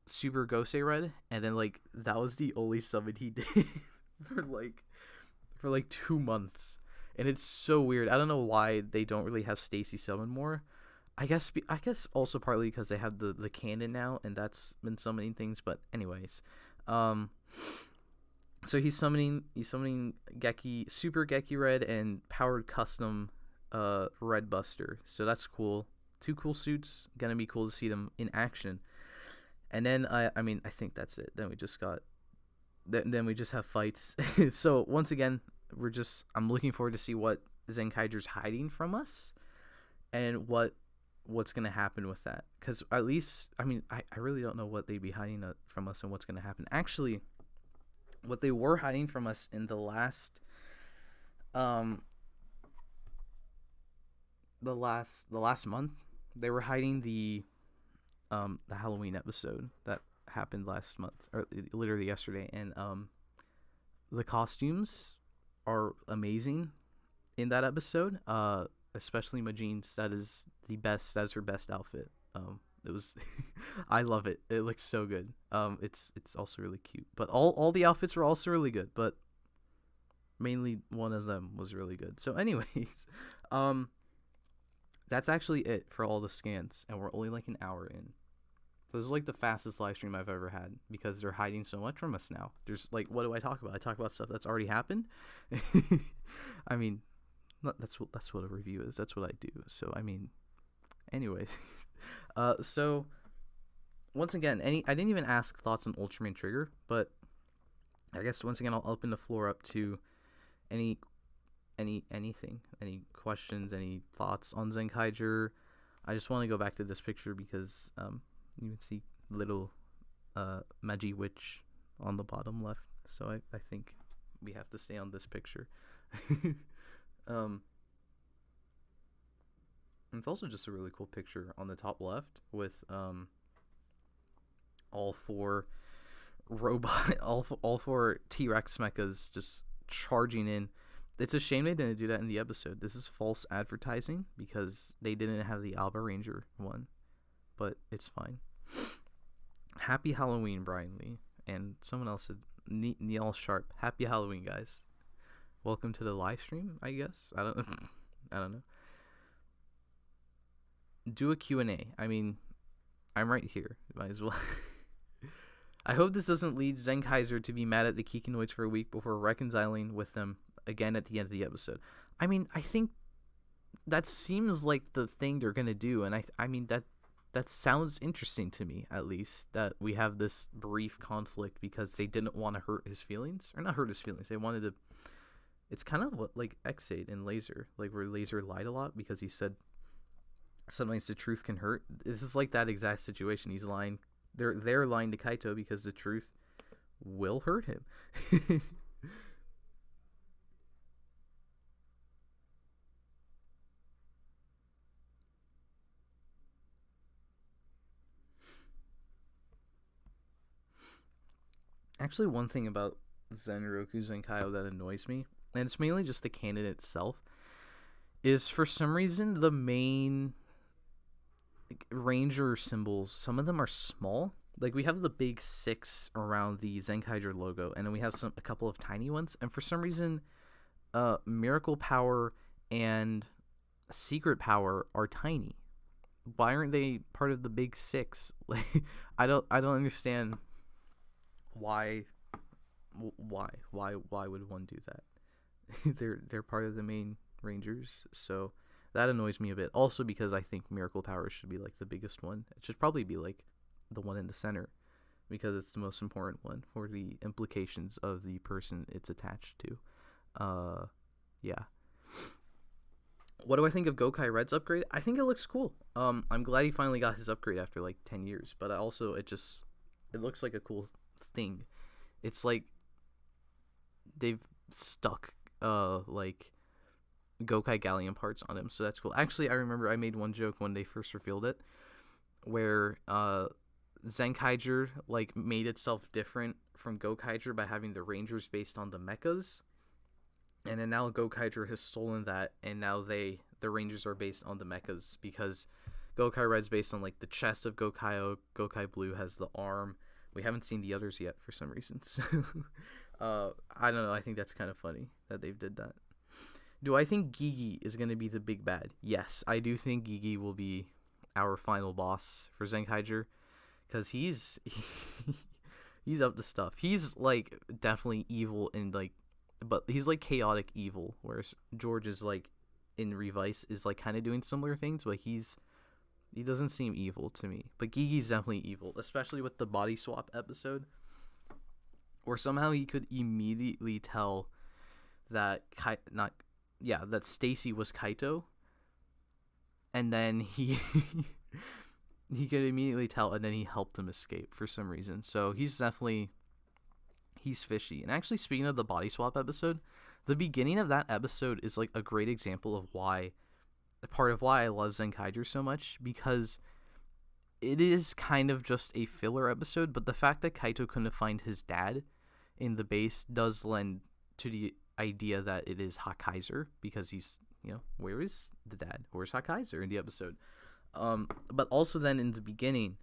Super Gosei Red, and then like that was the only summon he did for like 2 months, and it's so weird. I don't know why they don't really have Stacy summon more. I guess also partly because they have the canon now, and that's been summoning things. But anyways, so he's summoning Geki, Super Geki Red, and Powered Custom Red Buster. So that's cool. 2 cool suits. Gonna be cool to see them in action. And then I think that's it. Then we just have fights. So once again, I'm looking forward to see what Zenkaiger's hiding from us, and what's gonna happen with that. Because at least I really don't know what they'd be hiding from us and what's gonna happen. Actually, what they were hiding from us in the last month, they were hiding the Halloween episode that happened last month, or literally yesterday, and the costumes are amazing in that episode, especially Majin's. That is her best outfit. It was I love it. It looks so good. It's also really cute, but all the outfits were also really good, but mainly one of them was really good. So anyways, that's actually it for all the scans, and we're only like an hour in. This is like the fastest live stream I've ever had because they're hiding so much from us now. There's like, what do I talk about? I talk about stuff that's already happened. I mean, that's what a review is. That's what I do. So I mean, anyways, so once again, I didn't even ask thoughts on Ultraman Trigger, but I guess once again I'll open the floor up to anything, any questions, any thoughts on Zenkaiger. I just want to go back to this picture because you can see little Magi Witch on the bottom left, so I think we have to stay on this picture. It's also just a really cool picture on the top left with all four T-Rex mechas just charging in. It's a shame they didn't do that in the episode. This is false advertising because they didn't have the Alba Ranger one, but it's fine. Happy Halloween, Brian Lee. And someone else said, Neil Sharp. Happy Halloween, guys. Welcome to the live stream, I guess. I don't know. Do a Q&A. I mean, I'm right here. Might as well. I hope this doesn't lead Zenkaiger to be mad at the Kikinoids for a week before reconciling with them again at the end of the episode. I mean, I think that seems like the thing they're gonna do, and I mean that sounds interesting to me, at least, that we have this brief conflict because they didn't want to hurt his feelings, or not hurt his feelings. They wanted to. It's kind of what like X8 and Laser, like where Laser lied a lot because he said sometimes the truth can hurt. This is like that exact situation. He's lying. They're lying to Kaito because the truth will hurt him. Actually, one thing about Zenroku Zenkaio that annoys me, and it's mainly just the canon itself, is for some reason the main Ranger symbols, some of them are small. Like we have the big 6 around the Zenkaiger logo, and then we have a couple of tiny ones. And for some reason, Miracle Power and Secret Power are tiny. Why aren't they part of the big 6? Like I don't understand why would one do that? They're part of the main Rangers, so that annoys me a bit. Also because I think Miracle Power should be like the biggest one. It should probably be like the one in the center, because it's the most important one for the implications of the person it's attached to. Yeah. What do I think of Gokai Red's upgrade? I think it looks cool. I'm glad he finally got his upgrade after like 10 years, but also it looks like a cool thing. It's like they've stuck like Gokai Galleon parts on him, so that's cool. Actually, I remember I made one joke when they first revealed it, where Zenkaiger like made itself different from Gokaiger by having the Rangers based on the mechas, and then now Gokaiger has stolen that, and now the Rangers are based on the mechas, because Gokai Red's based on like the chest of Gokai. Gokai Blue has the arm. We haven't seen the others yet for some reason. So, I don't know. I think that's kind of funny that they've did that. Do I think Gigi is going to be the big bad? Yes, I do think Gigi will be our final boss for Zenkaiger, because he's up to stuff. He's like definitely evil, and like, but he's like chaotic evil, whereas George is like in Revice is like kind of doing similar things, but he doesn't seem evil to me. But Gigi's definitely evil, especially with the body swap episode, where somehow he could immediately tell that that Stacy was Kaito, and then he could immediately tell, and then he helped him escape for some reason. So he's fishy. And actually, speaking of the body swap episode, the beginning of that episode is like a great example of part of why I love Zenkaiger so much, because it is kind of just a filler episode, but the fact that Kaito couldn't find his dad in the base does lend to the idea that it is Hakaiser, because he's, where is the dad? Where's Hakaiser in the episode? But also then in the beginning,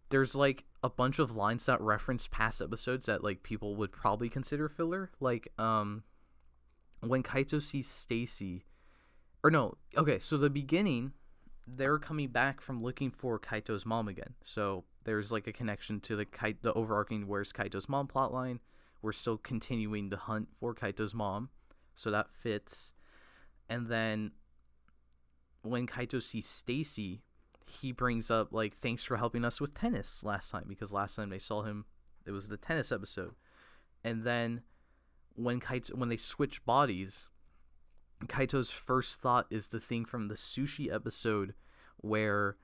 there's like a bunch of lines that reference past episodes that like people would probably consider filler, like when Kaito sees Stacy, or no, okay, so the beginning, they're coming back from looking for Kaito's mom again, so there's like a connection to the overarching where's Kaito's mom plotline. We're still continuing the hunt for Kaito's mom, so that fits. And then when Kaito sees Stacy, he brings up like, thanks for helping us with tennis last time, because last time they saw him, it was the tennis episode. And then when they switch bodies, Kaito's first thought is the thing from the sushi episode where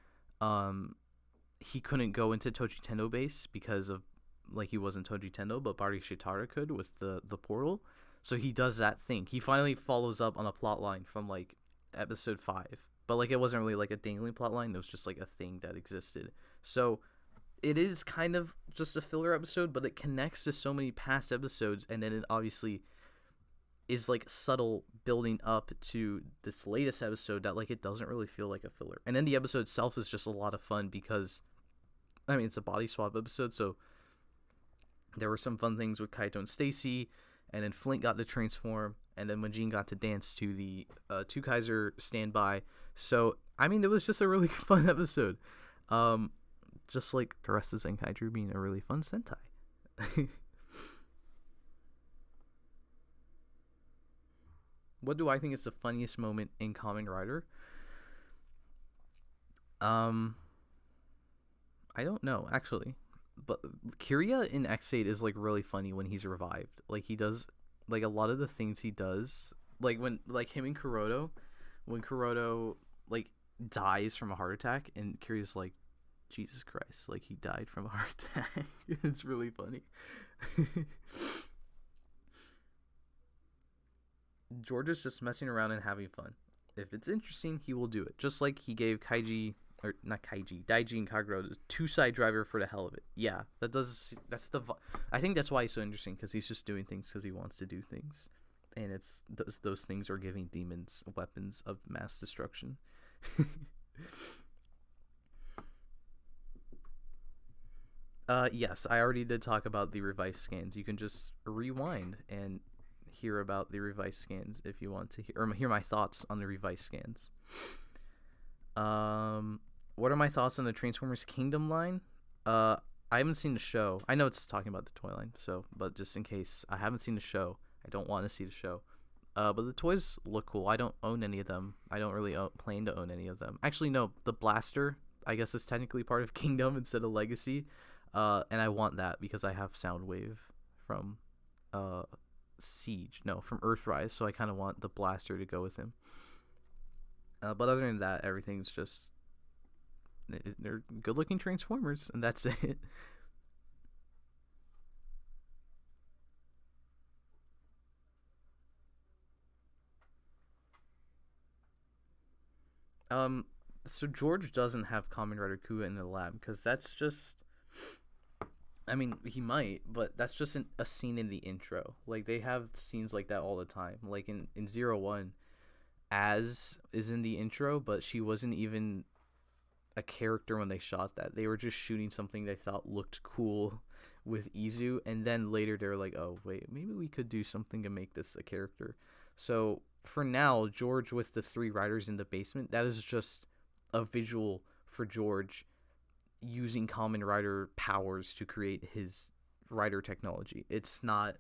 he couldn't go into Toji Tendo base because of like he wasn't Toji Tendo, but Bari Shitara could with the portal. So he does that thing. He finally follows up on a plot line from like episode 5, but like it wasn't really like a dangling plot line. It was just like a thing that existed. So it is kind of just a filler episode, but it connects to so many past episodes, and then it obviously is like subtle building up to this latest episode that like it doesn't really feel like a filler. And then the episode itself is just a lot of fun because, I mean, it's a body swap episode, so there were some fun things with Kaito and Stacy, and then Flint got to transform, and then when Jean got to dance to the Two Kaiser standby. So, I mean, it was just a really fun episode. Just like the rest of Zenkaiger being a really fun Sentai. What do I think is the funniest moment in Kamen Rider? I don't know, actually. But Kiria in X8 is like really funny when he's revived. Like he does like a lot of the things he does, like when like him and Kuroto, when Kuroto like dies from a heart attack and Kiria's like, Jesus Christ, like he died from a heart attack. It's really funny. George is just messing around and having fun. If it's interesting, he will do it. Just like he gave Daiji and Kagero the 2-side driver for the hell of it. Yeah, I think that's why he's so interesting, because he's just doing things because he wants to do things. And it's those things are giving demons weapons of mass destruction. Yes, I already did talk about the Revice scans. You can just rewind and hear about the Revice scans if you want to hear my thoughts on the Revice scans. What are my thoughts on the Transformers Kingdom line? I haven't seen the show. I know it's talking about the toy line, so but just in case I haven't seen the show, I don't want to see the show. But the toys look cool. I don't own any of them. I don't really plan to own any of them. Actually, no. The blaster, I guess, is technically part of Kingdom instead of Legacy. And I want that because I have Soundwave from Siege. No, from Earthrise. So I kind of want the blaster to go with him. But other than that, everything's just... They're good-looking Transformers, and that's it. So George doesn't have Kamen Rider Kuga in the lab because that's just... I mean, he might, but that's just a scene in the intro. Like, they have scenes like that all the time. Like, in 01, Az is in the intro, but she wasn't even a character when they shot that. They were just shooting something they thought looked cool with Izu, and then later they were like, oh, wait, maybe we could do something to make this a character. So, for now, George with the 3 riders in the basement, that is just a visual for George using Kamen Rider powers to create his rider technology. It's not...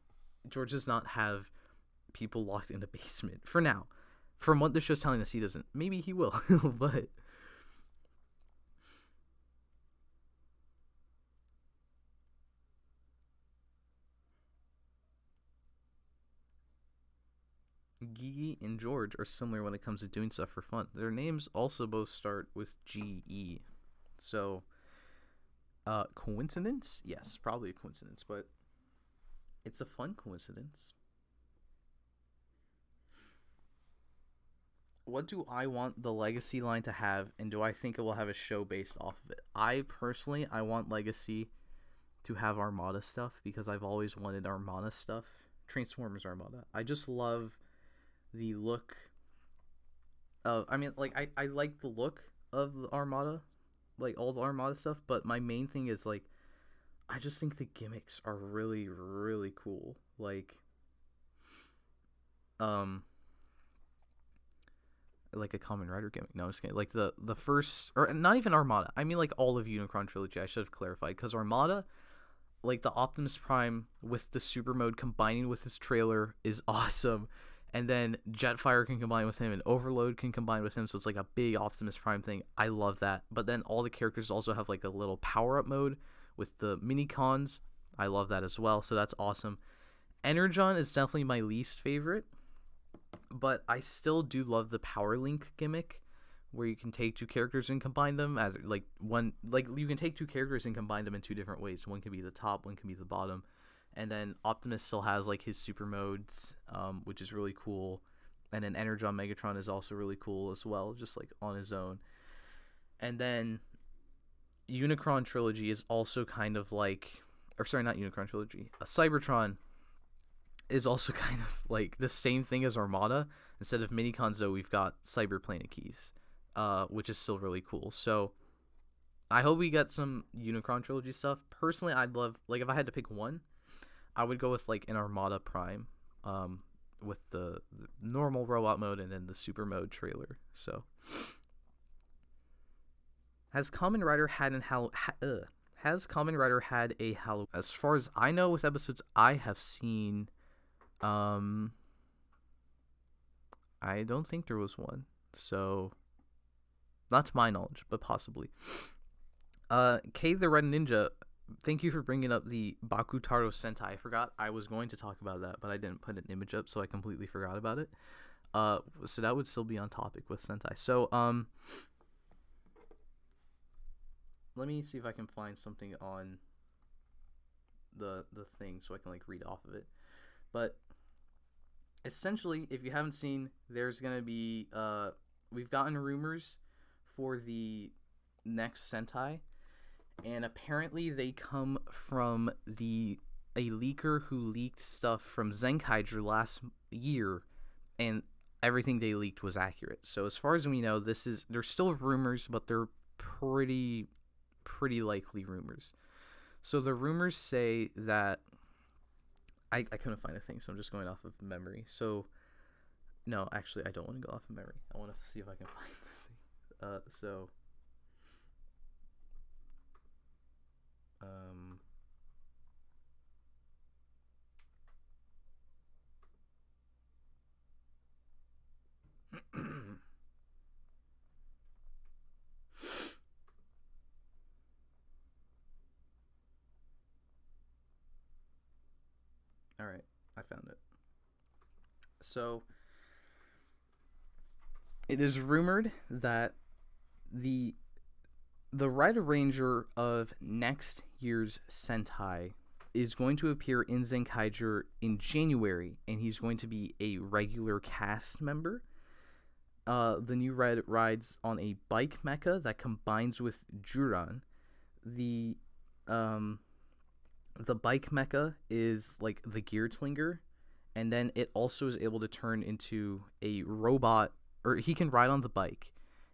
George does not have people locked in the basement. For now. From what the show's telling us, he doesn't. Maybe he will, but... Gigi and George are similar when it comes to doing stuff for fun. Their names also both start with G-E. So, coincidence? Yes, probably a coincidence, but it's a fun coincidence. What do I want the Legacy line to have, and do I think it will have a show based off of it? I want Legacy to have Armada stuff, because I've always wanted Armada stuff. Transformers Armada. I just love the look of... I mean, like, I like the look of the Armada, like, all the Armada stuff, but my main thing is, like, I just think the gimmicks are really, really cool. Like a Kamen Rider gimmick. No, I'm just kidding. Like, the first... Or not even Armada. I mean, like, all of Unicron Trilogy. I should have clarified. Because Armada... Like, the Optimus Prime with the super mode combining with his trailer is awesome. And then Jetfire can combine with him, and Overload can combine with him, so it's like a big Optimus Prime thing. I love that. But then all the characters also have, like, a little power-up mode with the mini-cons. I love that as well, so that's awesome. Energon is definitely my least favorite, but I still do love the Power Link gimmick, where you can take 2 characters and combine them as you can take 2 characters and combine them in 2 different ways. One can be the top, one can be the bottom. And then Optimus still has, like, his super modes, which is really cool. And then Energon Megatron is also really cool as well, just, like, on his own. And then Unicron Trilogy is also kind of like... Or, sorry, not Unicron Trilogy. Cybertron is also kind of like the same thing as Armada. Instead of Minicons, though, we've got Cyber Planet Keys, which is still really cool. So I hope we get some Unicron Trilogy stuff. Personally, I'd love... Like, if I had to pick one, I would go with, like, an Armada Prime, with the normal robot mode and then the super mode trailer. So, has Kamen Rider had a Halloween? As far as I know, with episodes I have seen, I don't think there was one. So, not to my knowledge, but possibly. K the Red Ninja, thank you for bringing up the Bakutaro Sentai. I forgot I was going to talk about that, but I didn't put an image up, so I completely forgot about it. So that would still be on topic with Sentai. So, let me see if I can find something on the thing so I can, like, read off of it. But essentially, if you haven't seen, there's gonna be we've gotten rumors for the next Sentai. And apparently they come from a leaker who leaked stuff from Zenkaiger last year, and everything they leaked was accurate. So as far as we know, they're still rumors, but they're pretty likely rumors. So the rumors say that... I couldn't find a thing, so I'm just going off of memory. So, no, actually, I don't want to go off of memory. I want to see if I can find the thing. Um, all right, I found it. So it is rumored that the the Rider Ranger of next year's Sentai is going to appear in Zenkaiger in January, and he's going to be a regular cast member. The new ride rides on a bike mecha that combines with Juran. The um the bike mecha is like the gear tlinger, and then it also is able to turn into a robot, or he can ride on the bike,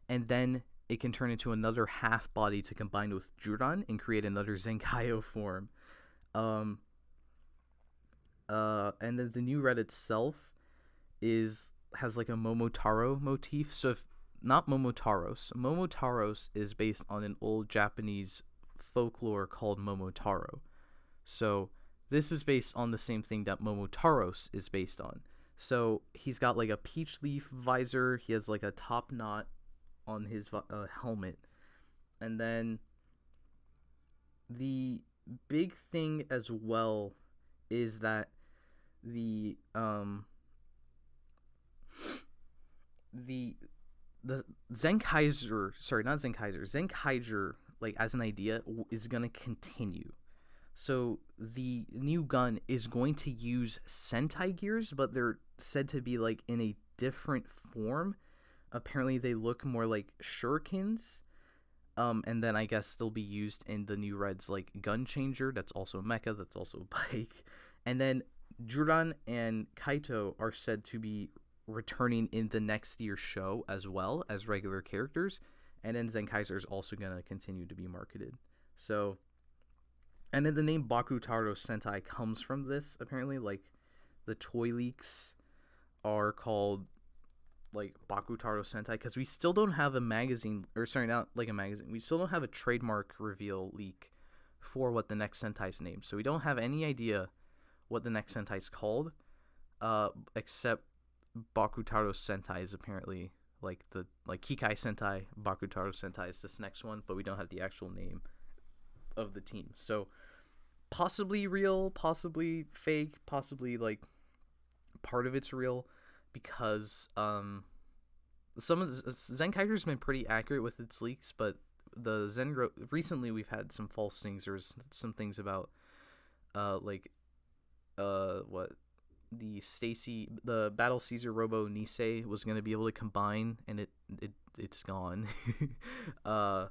and then it can turn into another half body to combine with Juran and create another Zenkaio form. Um, and then the new red itself has like a Momotaro motif. So if not Momotaros, Momotaros is based on an old Japanese folklore called Momotaro. So this is based on the same thing that Momotaros is based on. So he's got like a peach leaf visor. He has like a top knot on his helmet, and then the big thing as well is that the the Zenkaiser, sorry, not Zenkaiser, Zenkaiger, like as an idea, is gonna continue. So the new gun is going to use Sentai gears, but they're said to be like in a different form. Apparently they look more like shurikens. And then I guess they'll be used in the new Red's like gun changer. That's also mecha. That's also bike. And then Juran and Kaito are said to be returning in the next year's show as well as regular characters. And then Zenkaiser is also gonna continue to be marketed. So, and then the name Bakutaro Sentai comes from this. Apparently, like the toy leaks are called like Bakutaro Sentai because we still don't have a magazine, or sorry, not like a magazine. We still don't have a trademark reveal leak for what the next Sentai's name. So we don't have any idea what the next Sentai's called, except Bakutaro Sentai is apparently like Kikai Sentai, Bakutaro Sentai is this next one, but we don't have the actual name of the team. So possibly real, possibly fake, possibly like part of it's real. Because some of the Zenkaiger's been pretty accurate with its leaks, but the recently we've had some false things. There's some things about what the Battle Caesar Robo Nisei was going to be able to combine, and it's gone. There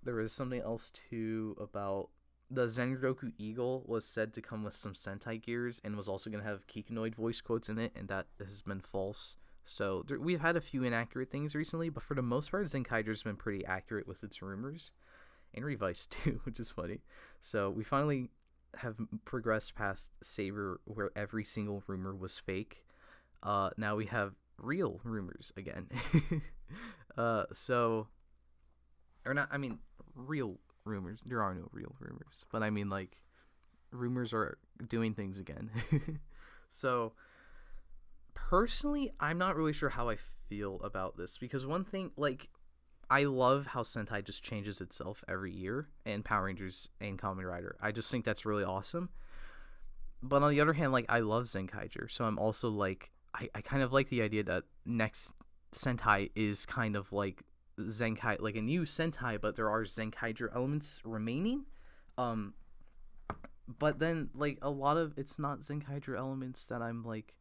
was something else too about the Zengoku Eagle was said to come with some Sentai gears and was also going to have Kikunoid voice quotes in it, and that has been false. So we've had a few inaccurate things recently, but for the most part, Zenkaiger's been pretty accurate with its rumors, and Revice too, which is funny. So we finally have progressed past Saber, where every single rumor was fake. Now we have real rumors again. Real rumors. There are no real rumors, but I mean, like, rumors are doing things again. So personally, I'm not really sure how I feel about this, because one thing, like, I love how Sentai just changes itself every year, and Power Rangers and Kamen Rider. I just think that's really awesome. But on the other hand, like, I love Zenkaiger, so I'm also like, I kind of like the idea that next Sentai is kind of like Zenkai, like a new Sentai, but there are Zenkaiger elements remaining. But then, like, a lot of it's not Zenkaiger elements that I'm like.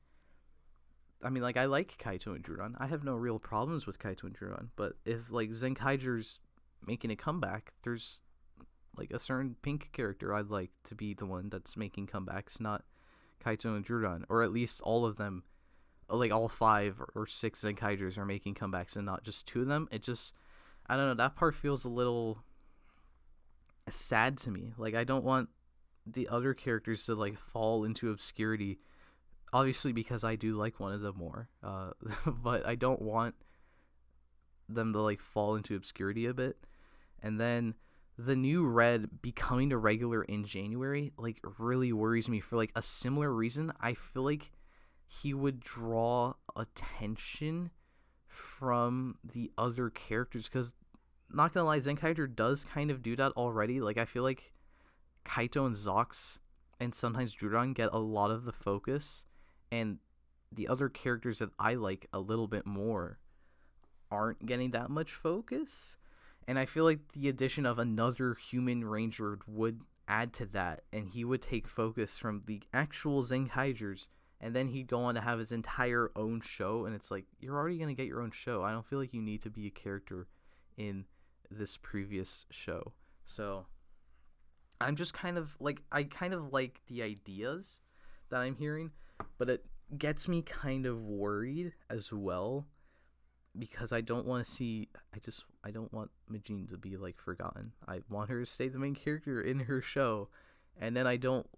I mean, like, I like Kaito and Juran. I have no real problems with Kaito and Juran. But if, like, Zenkaiger's making a comeback, there's, like, a certain pink character I'd like to be the one that's making comebacks, not Kaito and Juran. Or at least all of them, like, all 5 or 6 Zenkaigers are making comebacks and not just 2 of them. It just, I don't know, that part feels a little sad to me. Like, I don't want the other characters to, like, fall into obscurity. Obviously, because I do like one of them more, but I don't want them to, like, fall into obscurity a bit. And then the new Red becoming a regular in January like really worries me for like a similar reason. I feel like he would draw attention from the other characters, because not gonna lie, Zenkaiger does kind of do that already. Like I feel like Kaito and Zox and sometimes Juran get a lot of the focus, and the other characters that I like a little bit more aren't getting that much focus. And I feel like the addition of another human ranger would add to that, and he would take focus from the actual Zenkaigers, and then he'd go on to have his entire own show. And it's like, you're already going to get your own show. I don't feel like you need to be a character in this previous show. So I'm just kind of like, I kind of like the ideas that I'm hearing, but it gets me kind of worried as well, because I don't want to see, I don't want Majin to be like forgotten. I want her to stay the main character in her show, and then it'll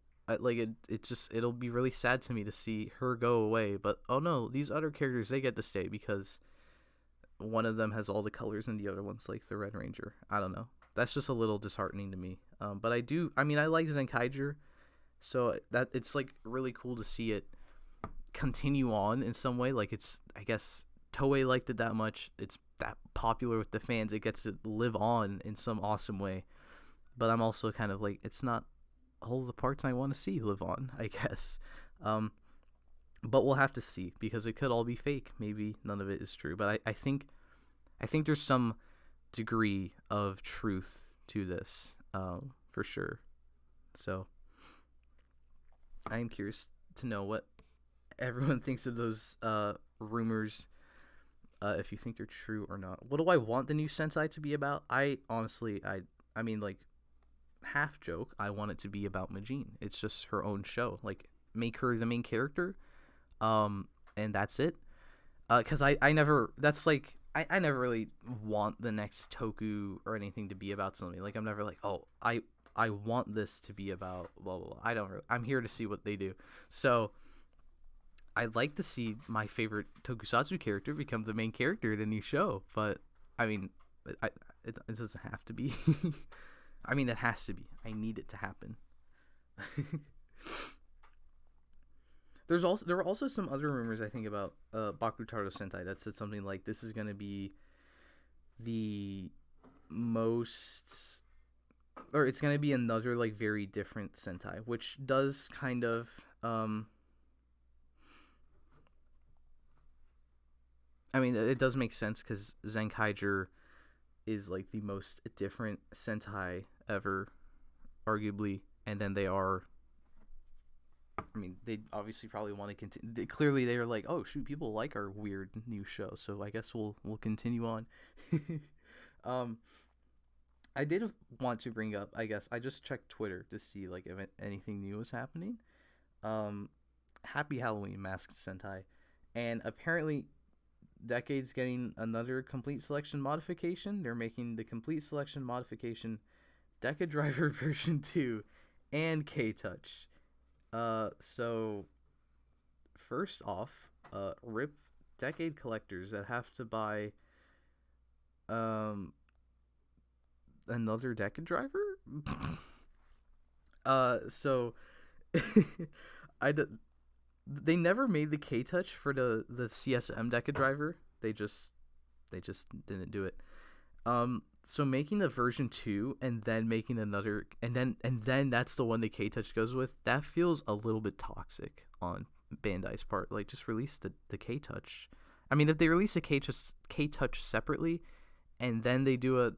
be really sad to me to see her go away. But oh no, these other characters, they get to stay because one of them has all the colors and the other one's like the Red Ranger. I don't know. That's just a little disheartening to me. But I like Zenkaiger, so that it's like really cool to see it continue on in some way. Like, it's, I guess Toei liked it that much, it's that popular with the fans, it gets to live on in some awesome way. But I'm also kind of like, it's not all of the parts I want to see live on, I guess. But we'll have to see, because it could all be fake. Maybe none of it is true, but I think there's some degree of truth to this, for sure. So I am curious to know what everyone thinks of those rumors, if you think they're true or not. What do I want the new Sentai to be about? I honestly, I mean, like, half joke, I want it to be about Majin. It's just her own show. Like, make her the main character, and that's it. Because I never, that's like, I never really want the next Toku or anything to be about something. Like, I'm never like, oh, I want this to be about blah, blah, blah. I'm here to see what they do. So I'd like to see my favorite tokusatsu character become the main character in a new show, but I mean, it doesn't have to be. I mean, it has to be. I need it to happen. There were also some other rumors, I think, about Bakutaro Sentai that said something like, this is going to be the most, or it's going to be another like very different Sentai, which does kind of I mean, it does make sense, because Zenkaiger is like the most different Sentai ever, arguably, and then they are, I mean, they obviously probably want to continue. Clearly, they are like, oh shoot, people like our weird new show, so I guess we'll continue on. I did want to bring up, I guess, I just checked Twitter to see like if anything new was happening. Happy Halloween, Masked Sentai, and apparently Decade's getting another complete selection modification. They're making the complete selection modification Decadriver version 2 and K-Touch. So first off, rip Decade collectors that have to buy another Decadriver. So they never made the K-Touch for the CSM Decadriver. They just didn't do it. So making the version 2 and then making another, and then that's the one the K-Touch goes with, that feels a little bit toxic on Bandai's part. Like, just release the K-Touch. I mean, if they release a K-Touch separately and then they do a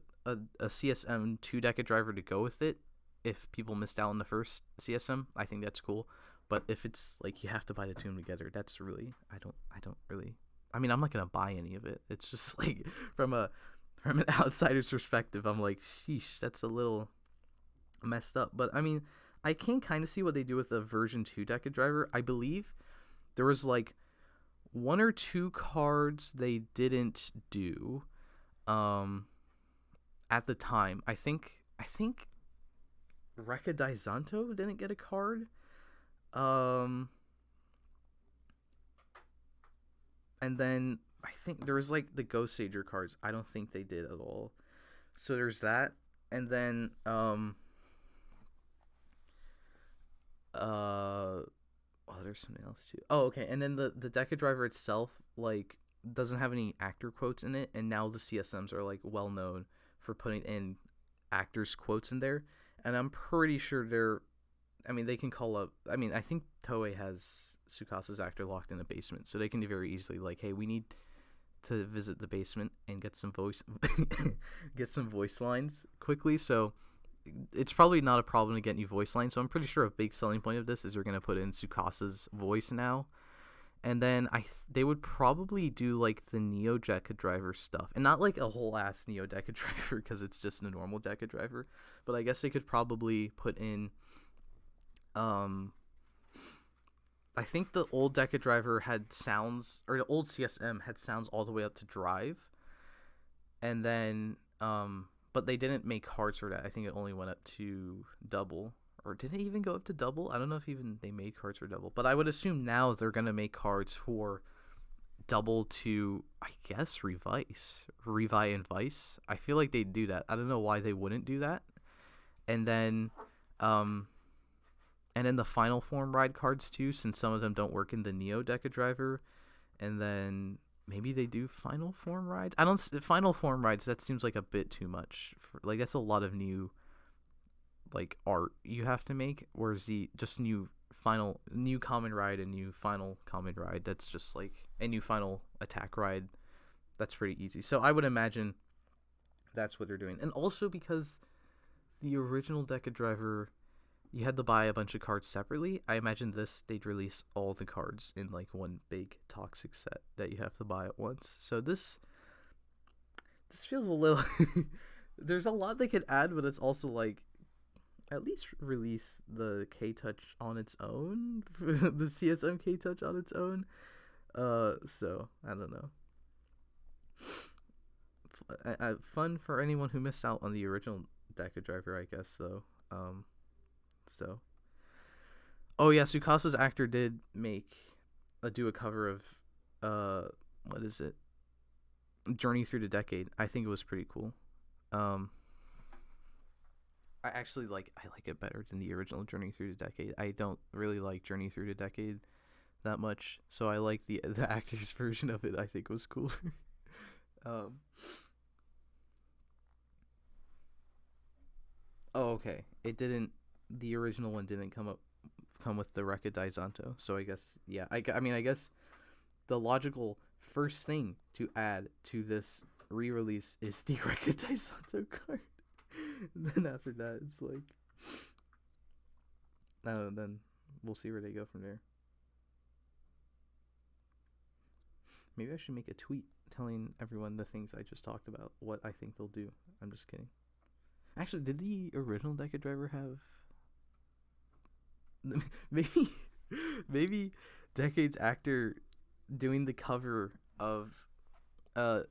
CSM 2 Decadriver to go with it, if people missed out on the first CSM, I think that's cool. But if it's like you have to buy the two together, that's really, I don't really, I mean, I'm not gonna buy any of it. It's just like, from an outsider's perspective, I'm like, sheesh, that's a little messed up. But I mean, I can kind of see what they do with the version 2 Decadriver. I believe there was like 1 or 2 cards they didn't do at the time. I think Rekka Daizanto didn't get a card. And then I think there was like the Ghost Sager cards. I don't think they did at all. So there's that. and then oh, there's something else too. Oh, okay. And then the Decadriver itself like doesn't have any actor quotes in it, and now the CSMs are like well known for putting in actors quotes in there, and I'm pretty sure they're. I mean, they can call up. I mean, I think Toei has Tsukasa's actor locked in a basement, so they can very easily like, hey, we need to visit the basement and get some voice, get some voice lines quickly. So it's probably not a problem to get new voice lines. So I'm pretty sure a big selling point of this is they're gonna put in Tsukasa's voice now, and then they would probably do like the Neo Decadriver stuff, and not like a whole ass Neo Decadriver because it's just a normal Decadriver, but I guess they could probably put in. I think the old Decadriver had sounds, or the old CSM had sounds all the way up to drive, and then but they didn't make cards for that. I think it only went up to double, or did it even go up to double? I don't know if even they made cards for double, but I would assume now they're gonna make cards for double to, I guess, Revice and Vice. I feel like they'd do that. I don't know why they wouldn't do that. And then the final form ride cards too, since some of them don't work in the Neo Decadriver, and then maybe they do final form rides. Final form rides. That seems like a bit too much. Like that's a lot of new, like art you have to make. Whereas the just new Kamen Ride and new final Kamen Ride. That's just like a new final attack ride. That's pretty easy. So I would imagine that's what they're doing, and also because the original Decadriver, you had to buy a bunch of cards separately. I imagine they'd release all the cards in like one big toxic set that you have to buy at once. So this feels a little there's a lot they could add, but it's also like at least release the K-Touch on its own, the CSM K-Touch on its own. So I don't know. Fun for anyone who missed out on the original Decadriver, I guess. So oh yeah, Tsukasa's actor did do a cover of what is it? Journey Through the Decade. I think it was pretty cool. I like it better than the original Journey Through the Decade. I don't really like Journey Through the Decade that much, so I like the actor's version of it. I think was cooler. Oh, okay. The original one didn't come with the Rekka Daizanto. So I guess, yeah. I mean, I guess the logical first thing to add to this re-release is the Rekka Daizanto card. And then after that, it's like, then we'll see where they go from there. Maybe I should make a tweet telling everyone the things I just talked about, what I think they'll do. I'm just kidding. Actually, did the original Decadriver have maybe Decade's actor doing the cover of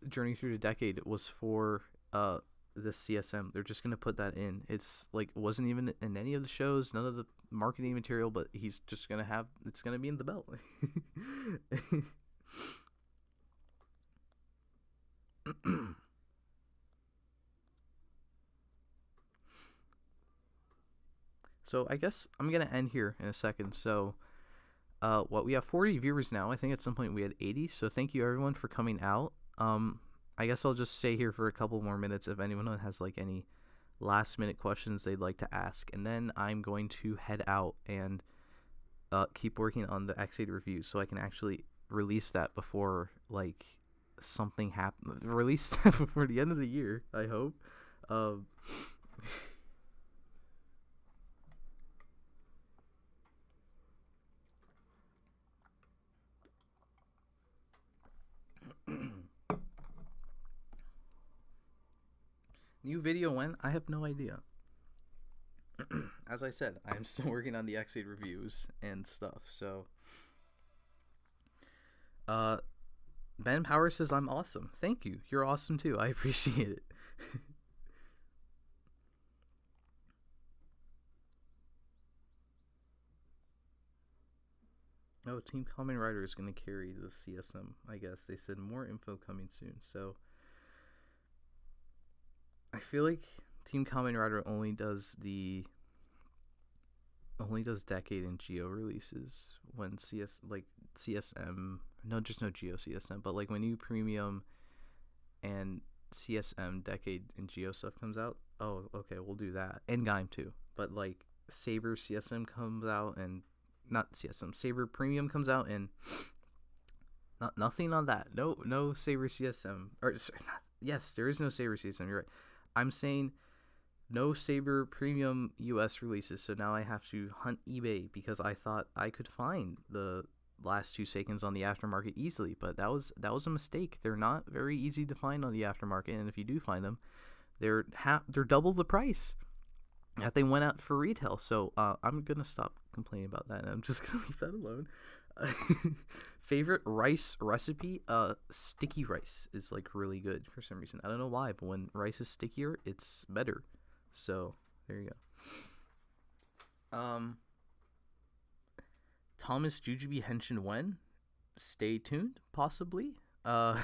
Journey Through the Decade was for the CSM. They're just gonna put that in. It's like wasn't even in any of the shows, none of the marketing material, but he's just gonna it's gonna be in the belt. So I guess I'm gonna end here in a second. So we have 40 viewers now. I think at some point we had 80. So thank you everyone for coming out. I guess I'll just stay here for a couple more minutes if anyone has like any last minute questions they'd like to ask, and then I'm going to head out and keep working on the X8 review so I can actually release that before like something happens. Release that before the end of the year, I hope. New video when? I have no idea. As I said, I am still working on the X8 reviews and stuff, so Ben Power says I'm awesome. Thank you. You're awesome too. I appreciate it. Oh, Team Kamen Rider is going to carry the CSM, I guess. They said more info coming soon, so I feel like Team Kamen Rider only does Decade and Geo releases when CSM, no, just no Geo CSM, but like when new Premium and CSM Decade and Geo stuff comes out, oh, okay, we'll do that. And Gaim too. But like Saber CSM comes out, and not CSM, Saber Premium comes out, and nothing on that. No Saber CSM. Or yes, there is no Saber CSM. You're right. I'm saying no Saber Premium US releases, so now I have to hunt eBay because I thought I could find the last two Seikens on the aftermarket easily, but that was a mistake. They're not very easy to find on the aftermarket, and if you do find them, they're double the price that they went out for retail. So I'm gonna stop complaining about that, and I'm just gonna leave that alone. Favorite rice recipe? Sticky rice is like really good for some reason. I don't know why, but when rice is stickier, it's better. So there you go. thomasjujube Henshin when? Stay tuned, possibly. Thank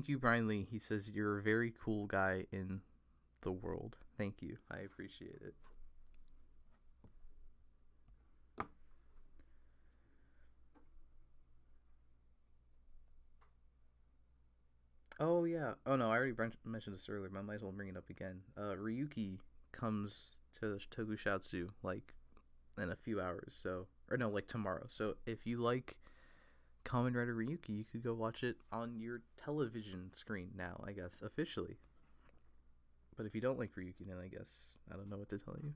you, Brian Lee. He says you're a very cool guy in the world. Thank you. I appreciate it. Oh yeah. Oh no, I already mentioned this earlier, but I might as well bring it up again. Ryuki comes to Tokusatsu like in a few hours, so, or no, like tomorrow. So if you like Kamen Rider Ryuki, you could go watch it on your television screen now, I guess, officially. But if you don't like Ryuki, then I guess I don't know what to tell you.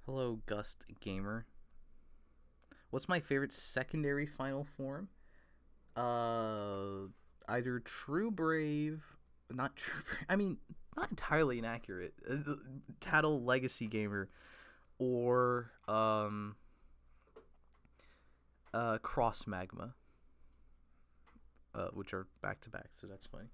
Hello, Gust Gamer. What's my favorite secondary final form? Either True Brave, not True Brave, I mean, not entirely inaccurate. Tattle Legacy Gamer, or Cross Magma, which are back to back, so that's funny.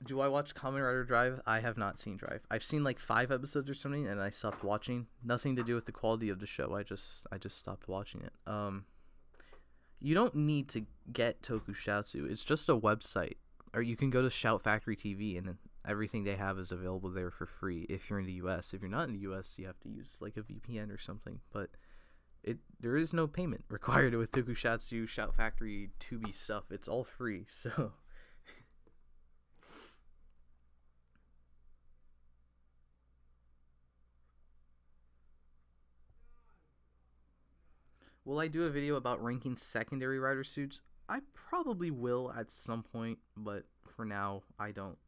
Do I watch Kamen Rider Drive? I have not seen Drive. I've seen like 5 episodes or something, and I stopped watching. Nothing to do with the quality of the show. I just stopped watching it. You don't need to get Tokusatsu. It's just a website, or you can go to Shout Factory TV, and everything they have is available there for free. If you're in the U.S., if you're not in the U.S., you have to use like a VPN or something. But there is no payment required with Tokusatsu, Shout Factory, Tubi stuff. It's all free. So. Will I do a video about ranking secondary rider suits? I probably will at some point, but for now, I don't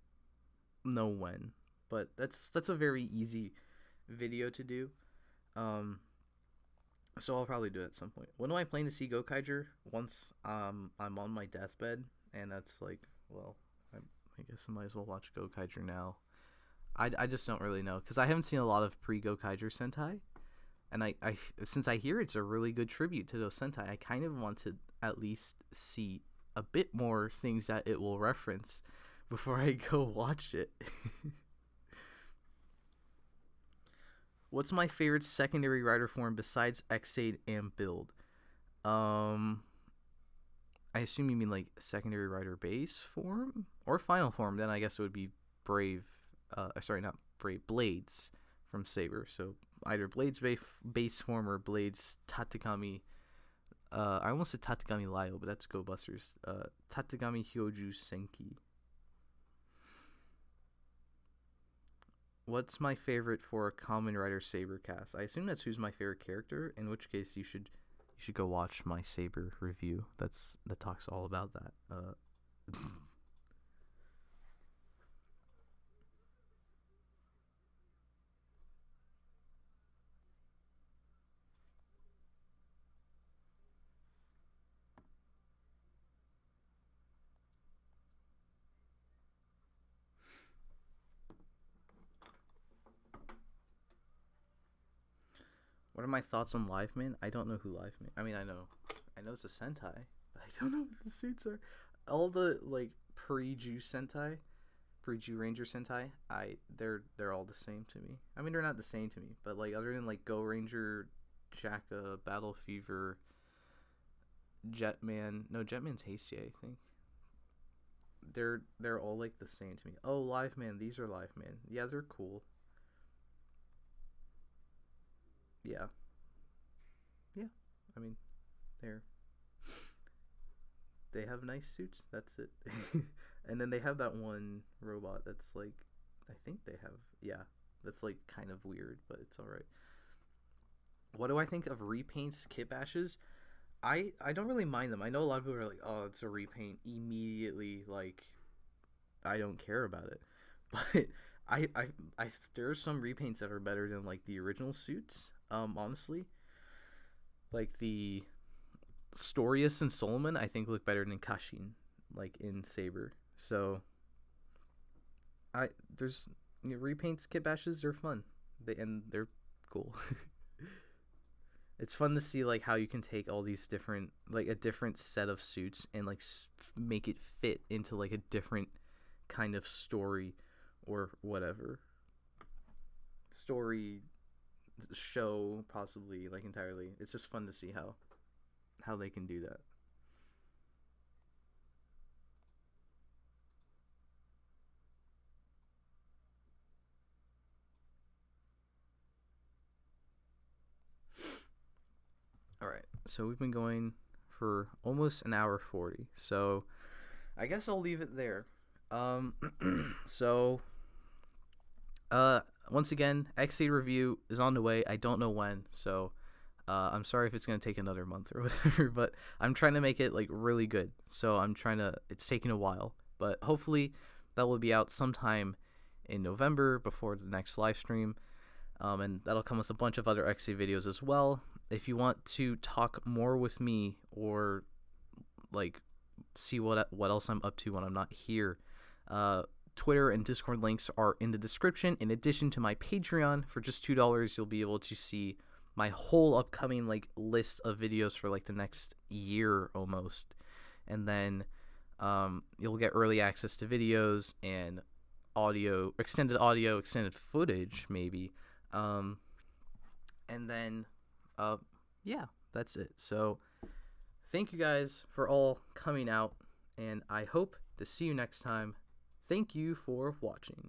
know when. But that's a very easy video to do. So I'll probably do it at some point. When am I planning to see Gokaiger? Once I'm on my deathbed, and that's like, well, I guess I might as well watch Gokaiger now. I just don't really know, because I haven't seen a lot of pre-Gokaiger Sentai. And I since I hear it's a really good tribute to those Sentai, I kind of want to at least see a bit more things that it will reference before I go watch it. What's my favorite secondary rider form besides Xaid and Build? I assume you mean like secondary rider base form or final form. Then I guess it would be Brave. Sorry, not Brave. Blades from Saber. So either Blades base form or Blades Tatakami. I almost said Tatakami Lyo, but that's Go Busters. Tatakami Hyoju Senki. What's my favorite for a Kamen Rider Saber cast? I assume that's who's my favorite character, in which case you should go watch my Saber review. That talks all about that. What are my thoughts on Live Man? I don't know who Live Man. I mean, I know it's a Sentai, but I don't know what the suits are. All the like pre-Ju Sentai, pre-Ju Ranger Sentai, they're all the same to me. I mean, they're not the same to me, but like other than like Go Ranger, Jacka, Battle Fever, Jetman. No, Jetman's Hasty, I think. They're all like the same to me. Oh, Live Man. These are Live Man. Yeah, they're cool. Yeah. Yeah. I mean, they have nice suits. That's it. And then they have that one robot that's like, I think they have, yeah, that's like kind of weird, but it's all right. What do I think of repaints, kit bashes? I don't really mind them. I know a lot of people are like, oh, it's a repaint immediately. Like, I don't care about it. But I there are some repaints that are better than like the original suits. Honestly, like the Storius and Solomon, I think look better than Kashin, like in Saber. So there's repaints, kit bashes. They're fun. They're cool. It's fun to see like how you can take all these different, like a different set of suits and like make it fit into like a different kind of story or whatever story, show, possibly, like entirely. It's just fun to see how they can do that. All right, so we've been going for almost an hour 40, so I guess I'll leave it there. So once again, X8 review is on the way. I don't know when, so I'm sorry if it's gonna take another month or whatever, but I'm trying to make it like really good. So it's taking a while, but hopefully that will be out sometime in November before the next live stream. And that'll come with a bunch of other X8 videos as well. If you want to talk more with me or like see what else I'm up to when I'm not here, Twitter and Discord links are in the description. In addition to my Patreon, for just $2, you'll be able to see my whole upcoming like list of videos for like the next year almost, and then you'll get early access to videos and audio, extended footage maybe, and then yeah, that's it. So thank you guys for all coming out, and I hope to see you next time. Thank you for watching.